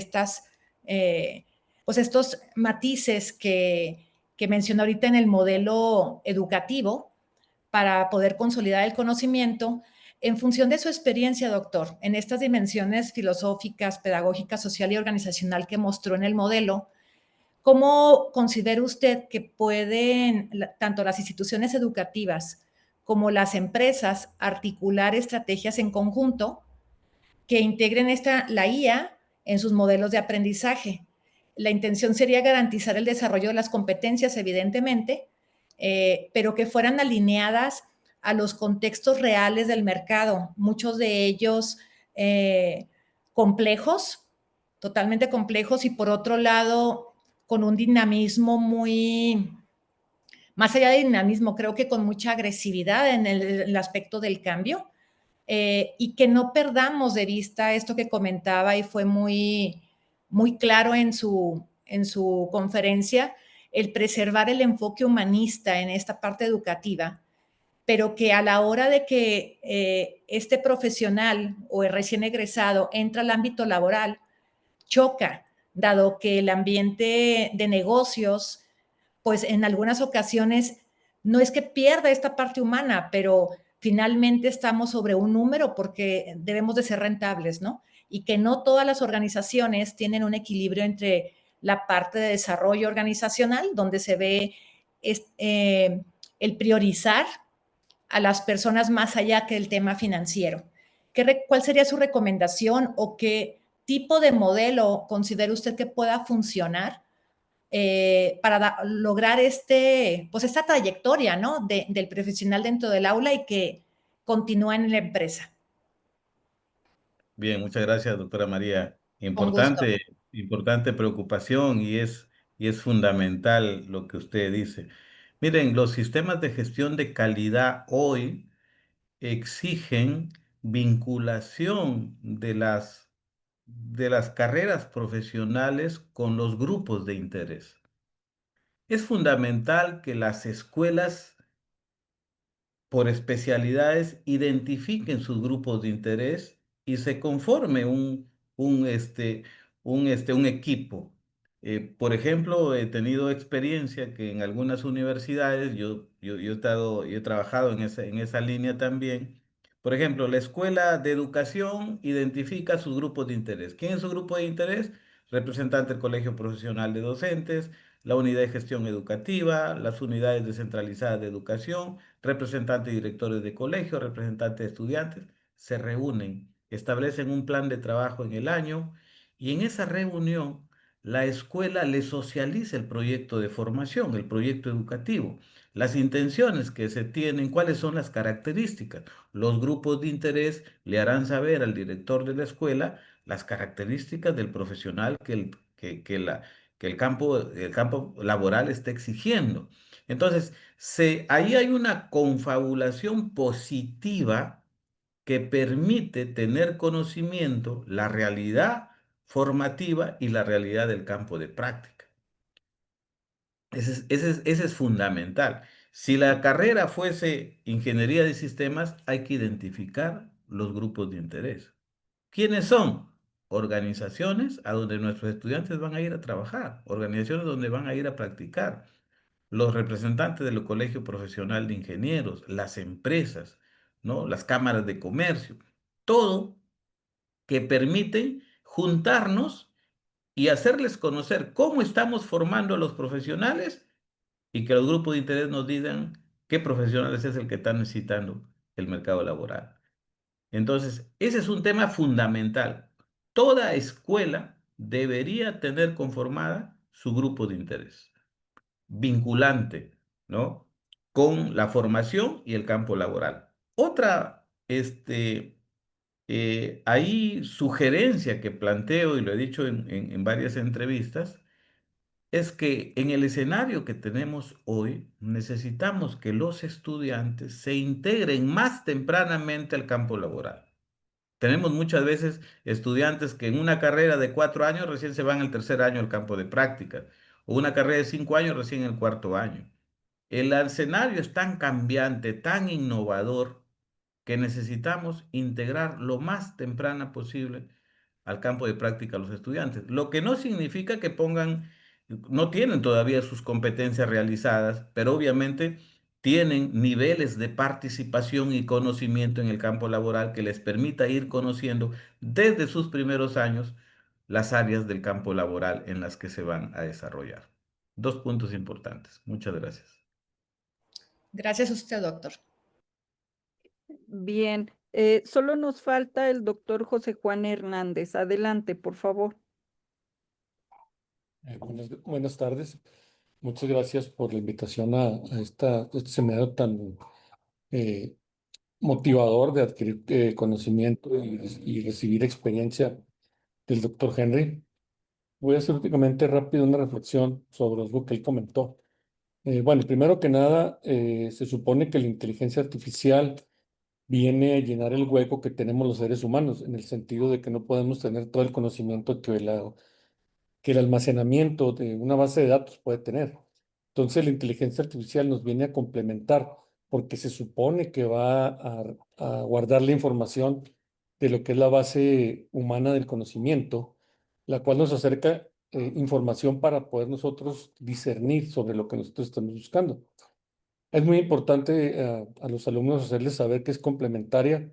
pues estos matices que mencioné ahorita en el modelo educativo para poder consolidar el conocimiento en función de su experiencia, doctor, en estas dimensiones filosóficas, pedagógicas, social y organizacional que mostró en el modelo. ¿Cómo considera usted que pueden tanto las instituciones educativas como las empresas articular estrategias en conjunto que integren la IA en sus modelos de aprendizaje? La intención sería garantizar el desarrollo de las competencias, evidentemente, pero que fueran alineadas a los contextos reales del mercado, muchos de ellos complejos, totalmente complejos, y por otro lado, con un dinamismo más allá de dinamismo, creo que con mucha agresividad en el aspecto del cambio, y que no perdamos de vista esto que comentaba y fue muy claro en su conferencia, el preservar el enfoque humanista en esta parte educativa, pero que a la hora de que este profesional o el recién egresado entra al ámbito laboral, choca, dado que el ambiente de negocios, pues en algunas ocasiones no es que pierda esta parte humana, pero finalmente estamos sobre un número porque debemos de ser rentables, ¿no? Y que no todas las organizaciones tienen un equilibrio entre la parte de desarrollo organizacional, donde se ve el priorizar a las personas más allá que el tema financiero. ¿Cuál sería su recomendación o qué tipo de modelo considera usted que pueda funcionar para lograr pues esta trayectoria, ¿no? Del profesional dentro del aula y que continúa en la empresa? Bien, muchas gracias, doctora María. Con gusto. Importante preocupación y es fundamental lo que usted dice. Miren, los sistemas de gestión de calidad hoy exigen vinculación de las carreras profesionales con los grupos de interés. Es fundamental que las escuelas por especialidades identifiquen sus grupos de interés y se conforme un equipo. Por ejemplo, he tenido experiencia que en algunas universidades, yo he trabajado en esa línea también. Por ejemplo, la escuela de educación identifica sus grupos de interés. ¿Quién es su grupo de interés? Representante del Colegio Profesional de Docentes, la unidad de gestión educativa, las unidades descentralizadas de educación, representantes y directores de colegio, representantes de estudiantes, se reúnen, establecen un plan de trabajo en el año y en esa reunión la escuela le socializa el proyecto de formación, el proyecto educativo, las intenciones que se tienen, cuáles son las características. Los grupos de interés le harán saber al director de la escuela las características del profesional que el campo laboral está exigiendo. Entonces, ahí hay una confabulación positiva que permite tener conocimiento, la realidad formativa y la realidad del campo de práctica. Ese es fundamental. Si la carrera fuese ingeniería de sistemas, hay que identificar los grupos de interés. ¿Quiénes son? Organizaciones a donde nuestros estudiantes van a ir a trabajar, organizaciones donde van a ir a practicar, los representantes del Colegio Profesional de Ingenieros, las empresas, ¿no? Las cámaras de comercio, todo que permiten juntarnos y hacerles conocer cómo estamos formando a los profesionales y que los grupos de interés nos digan qué profesionales es el que está necesitando el mercado laboral. Entonces, ese es un tema fundamental. Toda escuela debería tener conformada su grupo de interés, vinculante, ¿no? Con la formación y el campo laboral. Otra, ahí sugerencia que planteo, y lo he dicho en varias entrevistas, es que en el escenario que tenemos hoy necesitamos que los estudiantes se integren más tempranamente al campo laboral. Tenemos muchas veces estudiantes que en una carrera de 4 años recién se van al tercer año al campo de práctica, o una carrera de 5 años recién el cuarto año. El escenario es tan cambiante, tan innovador, que necesitamos integrar lo más temprana posible al campo de práctica a los estudiantes. Lo que no significa que no tienen todavía sus competencias realizadas, pero obviamente tienen niveles de participación y conocimiento en el campo laboral que les permita ir conociendo desde sus primeros años las áreas del campo laboral en las que se van a desarrollar. Dos puntos importantes. Muchas gracias. Gracias a usted, doctor. Bien, solo nos falta el doctor José Juan Hernández. Adelante, por favor. Buenas tardes. Muchas gracias por la invitación a este seminario tan eh, motivador de adquirir conocimiento y recibir experiencia del doctor Henry. Voy a hacer únicamente rápido una reflexión sobre algo que él comentó. Bueno, primero que nada, se supone que la inteligencia artificial viene a llenar el hueco que tenemos los seres humanos, en el sentido de que no podemos tener todo el conocimiento que el almacenamiento de una base de datos puede tener. Entonces, la inteligencia artificial nos viene a complementar porque se supone que va a guardar la información de lo que es la base humana del conocimiento, la cual nos acerca información para poder nosotros discernir sobre lo que nosotros estamos buscando. Es muy importante a los alumnos hacerles saber que es complementaria,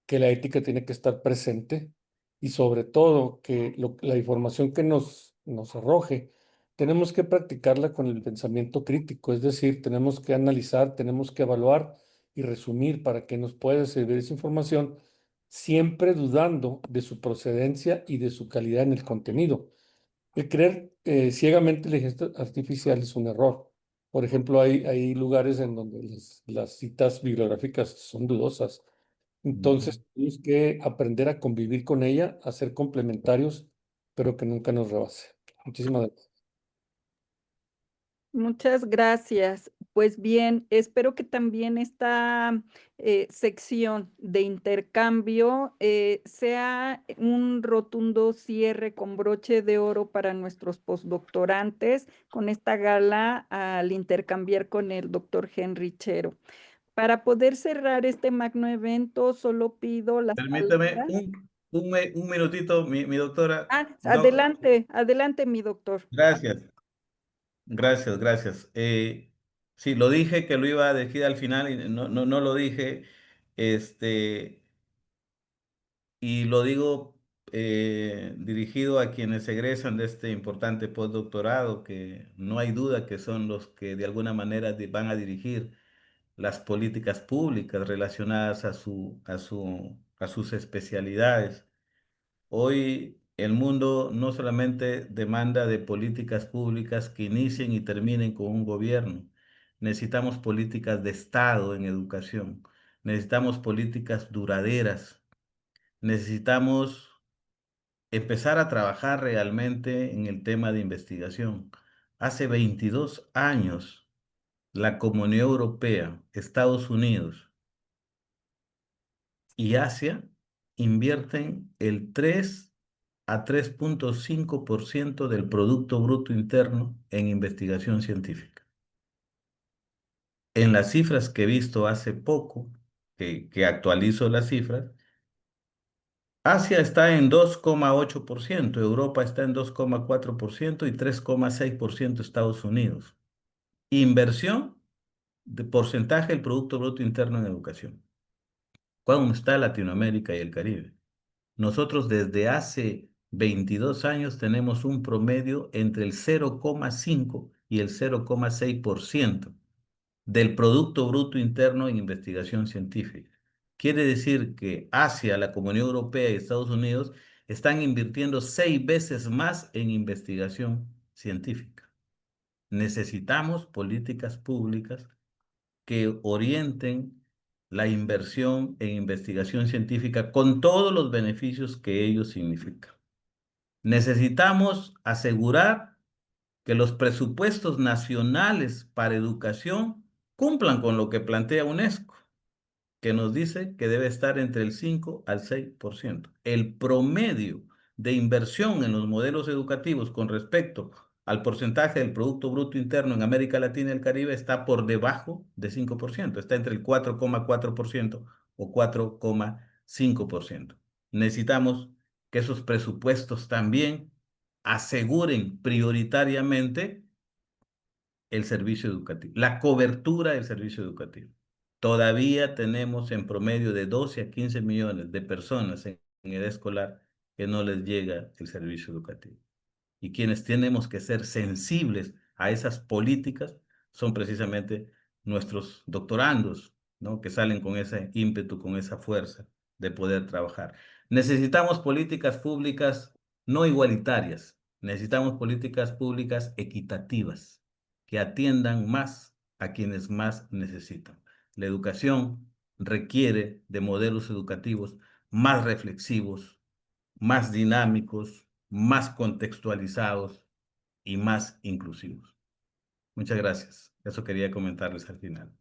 que la ética tiene que estar presente y sobre todo que la información que nos arroje, tenemos que practicarla con el pensamiento crítico, es decir, tenemos que analizar, tenemos que evaluar y resumir para que nos pueda servir esa información, siempre dudando de su procedencia y de su calidad en el contenido. El creer ciegamente la inteligencia artificial es un error. Por ejemplo, hay lugares en donde las citas bibliográficas son dudosas. Entonces, tenemos que aprender a convivir con ella, a ser complementarios, pero que nunca nos rebase. Muchísimas gracias. Muchas gracias. Pues bien, espero que también esta sección de intercambio sea un rotundo cierre con broche de oro para nuestros postdoctorantes con esta gala al intercambiar con el doctor Henry Chero. Para poder cerrar este magno evento, solo pido las Permítame palabras. un minutito, mi doctora. No, Adelante, adelante, mi doctor. gracias, gracias. Sí, lo dije que lo iba a decir al final y no lo dije. Este, y lo digo dirigido a quienes egresan de este importante postdoctorado, que no hay duda que son los que de alguna manera van a dirigir las políticas públicas relacionadas a sus especialidades. Hoy el mundo no solamente demanda de políticas públicas que inicien y terminen con un gobierno. Necesitamos políticas de Estado en educación. Necesitamos políticas duraderas. Necesitamos empezar a trabajar realmente en el tema de investigación. Hace 22 años, la Comunidad Europea, Estados Unidos y Asia invierten el 3 a 3,5% del Producto Bruto Interno en investigación científica. En las cifras que he visto hace poco, que actualizo las cifras, Asia está en 2,8%, Europa está en 2,4% y 3,6% Estados Unidos. Inversión de porcentaje del Producto Bruto Interno en educación. ¿Cómo está Latinoamérica y el Caribe? Nosotros desde hace 22 años tenemos un promedio entre el 0,5 y el 0,6% del Producto Bruto Interno en investigación científica. Quiere decir que Asia, la Comunidad Europea y Estados Unidos están invirtiendo 6 veces más en investigación científica. Necesitamos políticas públicas que orienten la inversión en investigación científica con todos los beneficios que ello significa. Necesitamos asegurar que los presupuestos nacionales para educación cumplan con lo que plantea UNESCO, que nos dice que debe estar entre el 5 al 6%. El promedio de inversión en los modelos educativos con respecto al porcentaje del Producto Bruto Interno en América Latina y el Caribe está por debajo de 5%, está entre el 4,4% o 4,5%. Necesitamos que esos presupuestos también aseguren prioritariamente el servicio educativo, la cobertura del servicio educativo. Todavía tenemos en promedio de 12 a 15 millones de personas en edad escolar que no les llega el servicio educativo. Y quienes tenemos que ser sensibles a esas políticas son precisamente nuestros doctorandos, ¿no? Que salen con ese ímpetu, con esa fuerza de poder trabajar. Necesitamos políticas públicas no igualitarias, necesitamos políticas públicas equitativas que atiendan más a quienes más necesitan. La educación requiere de modelos educativos más reflexivos, más dinámicos, más contextualizados y más inclusivos. Muchas gracias. Eso quería comentarles al final.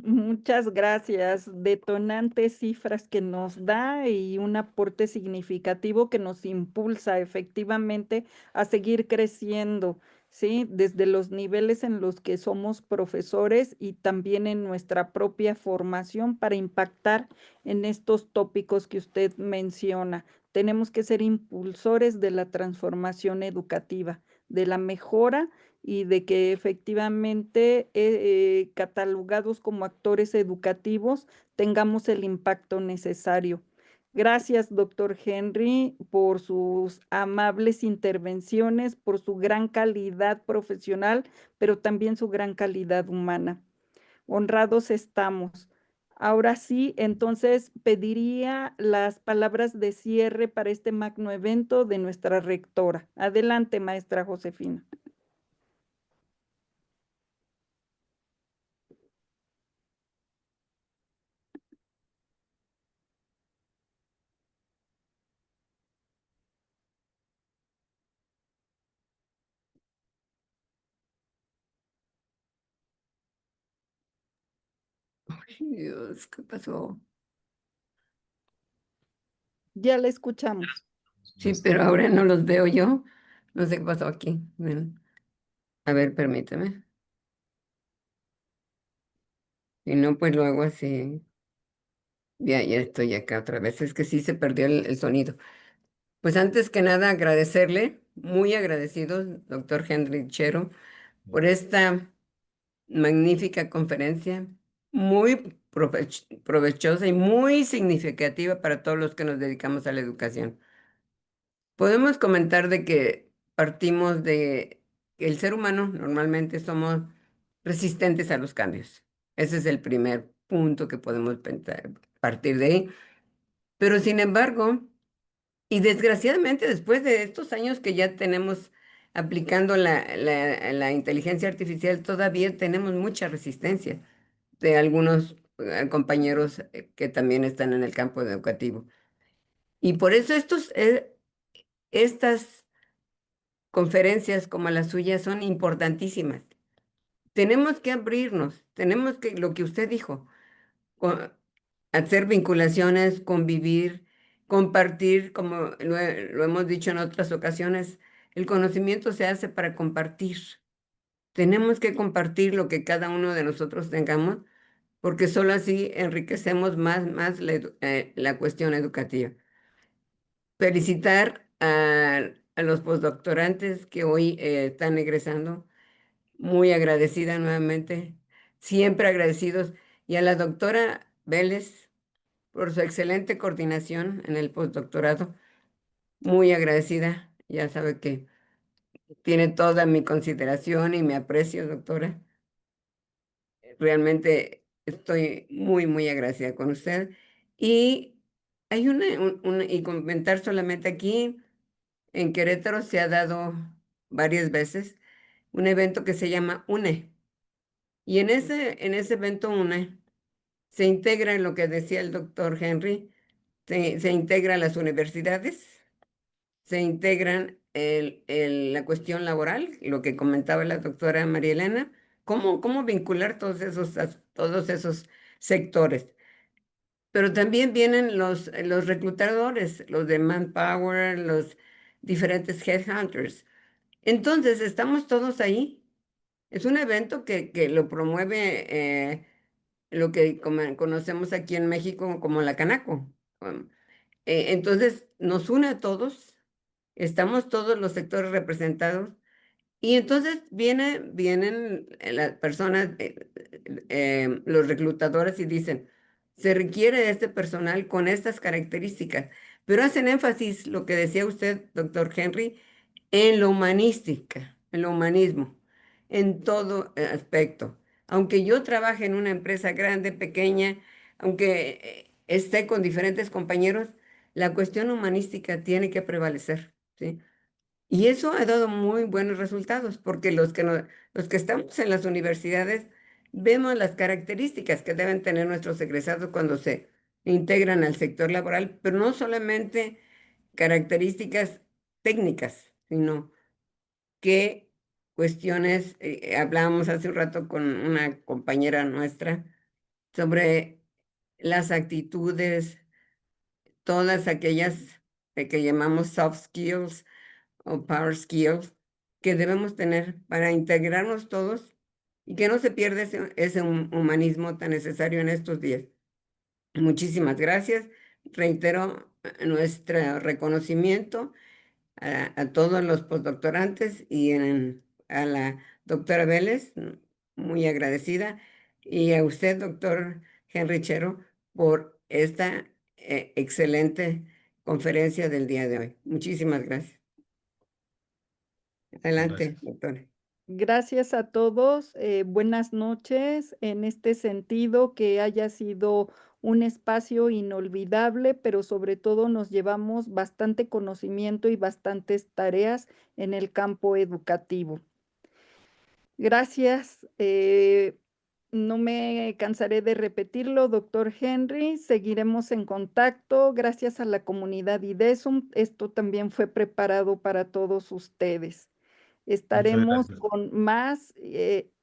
Muchas gracias. Detonantes cifras que nos da y un aporte significativo que nos impulsa efectivamente a seguir creciendo, ¿sí? Desde los niveles en los que somos profesores y también en nuestra propia formación para impactar en estos tópicos que usted menciona. Tenemos que ser impulsores de la transformación educativa, de la mejora y de que efectivamente, catalogados como actores educativos, tengamos el impacto necesario. Gracias, doctor Henry, por sus amables intervenciones, por su gran calidad profesional, pero también su gran calidad humana. Honrados estamos. Ahora sí, entonces pediría las palabras de cierre para este magno evento de nuestra rectora. Adelante, maestra Josefina. Ay, Dios, ¿qué pasó? Ya la escuchamos. Sí, pero ahora no los veo yo. No sé qué pasó aquí. A ver, permíteme. Si no, pues lo hago así. Ya estoy acá otra vez. Es que sí se perdió el sonido. Pues antes que nada, agradecerle, muy agradecido, doctor Henry Chero, por esta magnífica conferencia, muy provechosa y muy significativa para todos los que nos dedicamos a la educación. Podemos comentar de que partimos de que el ser humano normalmente somos resistentes a los cambios. Ese es el primer punto que podemos pensar, partir de ahí. Pero sin embargo, y desgraciadamente después de estos años que ya tenemos aplicando la inteligencia artificial, todavía tenemos mucha resistencia de algunos compañeros que también están en el campo educativo. Y por eso estas conferencias como la suya son importantísimas. Tenemos que abrirnos, tenemos que, lo que usted dijo, hacer vinculaciones, convivir, compartir, como lo hemos dicho en otras ocasiones, el conocimiento se hace para compartir. Tenemos que compartir lo que cada uno de nosotros tengamos, porque solo así enriquecemos más la cuestión educativa. Felicitar a los postdoctorantes que hoy están egresando, muy agradecida nuevamente, siempre agradecidos, y a la doctora Vélez por su excelente coordinación en el postdoctorado, muy agradecida, ya sabe que tiene toda mi consideración y mi aprecio, doctora. Realmente estoy muy agradecida con usted. Y hay y comentar solamente aquí, en Querétaro se ha dado varias veces un evento que se llama UNE. Y en ese evento UNE se integra en lo que decía el doctor Henry, se integran las universidades, se integran la cuestión laboral, lo que comentaba la doctora María Elena, cómo vincular todos esos sectores. Pero también vienen los reclutadores, los de Manpower, los diferentes headhunters. Entonces, estamos todos ahí. Es un evento que lo promueve lo que conocemos aquí en México como la Canaco. Entonces, nos une a todos, estamos todos los sectores representados, y entonces vienen las personas, los reclutadores y dicen, se requiere este personal con estas características, pero hacen énfasis, lo que decía usted, doctor Henry, en lo humanística, en lo humanismo, en todo aspecto. Aunque yo trabaje en una empresa grande, pequeña, aunque esté con diferentes compañeros, la cuestión humanística tiene que prevalecer, ¿sí? Y eso ha dado muy buenos resultados, porque los que estamos en las universidades vemos las características que deben tener nuestros egresados cuando se integran al sector laboral, pero no solamente características técnicas, sino qué cuestiones, hablábamos hace un rato con una compañera nuestra sobre las actitudes, todas aquellas que llamamos soft skills o power skills que debemos tener para integrarnos todos y que no se pierda ese humanismo tan necesario en estos días. Muchísimas gracias. Reitero nuestro reconocimiento a todos los postdoctorantes y a la doctora Vélez, muy agradecida, y a usted, doctor Henry Chero, por esta excelente conferencia del día de hoy. Muchísimas gracias. Adelante, Gracias. doctora. Gracias a todos, buenas noches. En este sentido, que haya sido un espacio inolvidable, pero sobre todo nos llevamos bastante conocimiento y bastantes tareas en el campo educativo. Gracias. No me cansaré de repetirlo, doctor Henry. Seguiremos en contacto. Gracias a la comunidad IDESUM. Esto también fue preparado para todos ustedes. Muchas Estaremos gracias. con más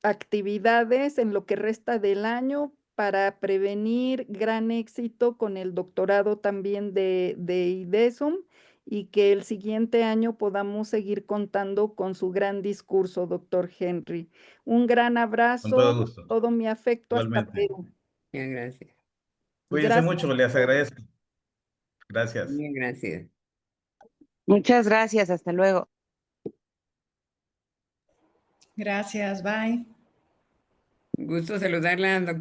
actividades en lo que resta del año para prevenir gran éxito con el doctorado también de IDESUM y que el siguiente año podamos seguir contando con su gran discurso, doctor Henry. Un gran Con abrazo, todo gusto. todo mi afecto hasta Igualmente. Perú. Bien, gracias. Cuídense Gracias. mucho, les agradezco. Gracias. Bien, gracias. Muchas gracias, hasta luego. Gracias, bye. Gusto saludarla, doctora.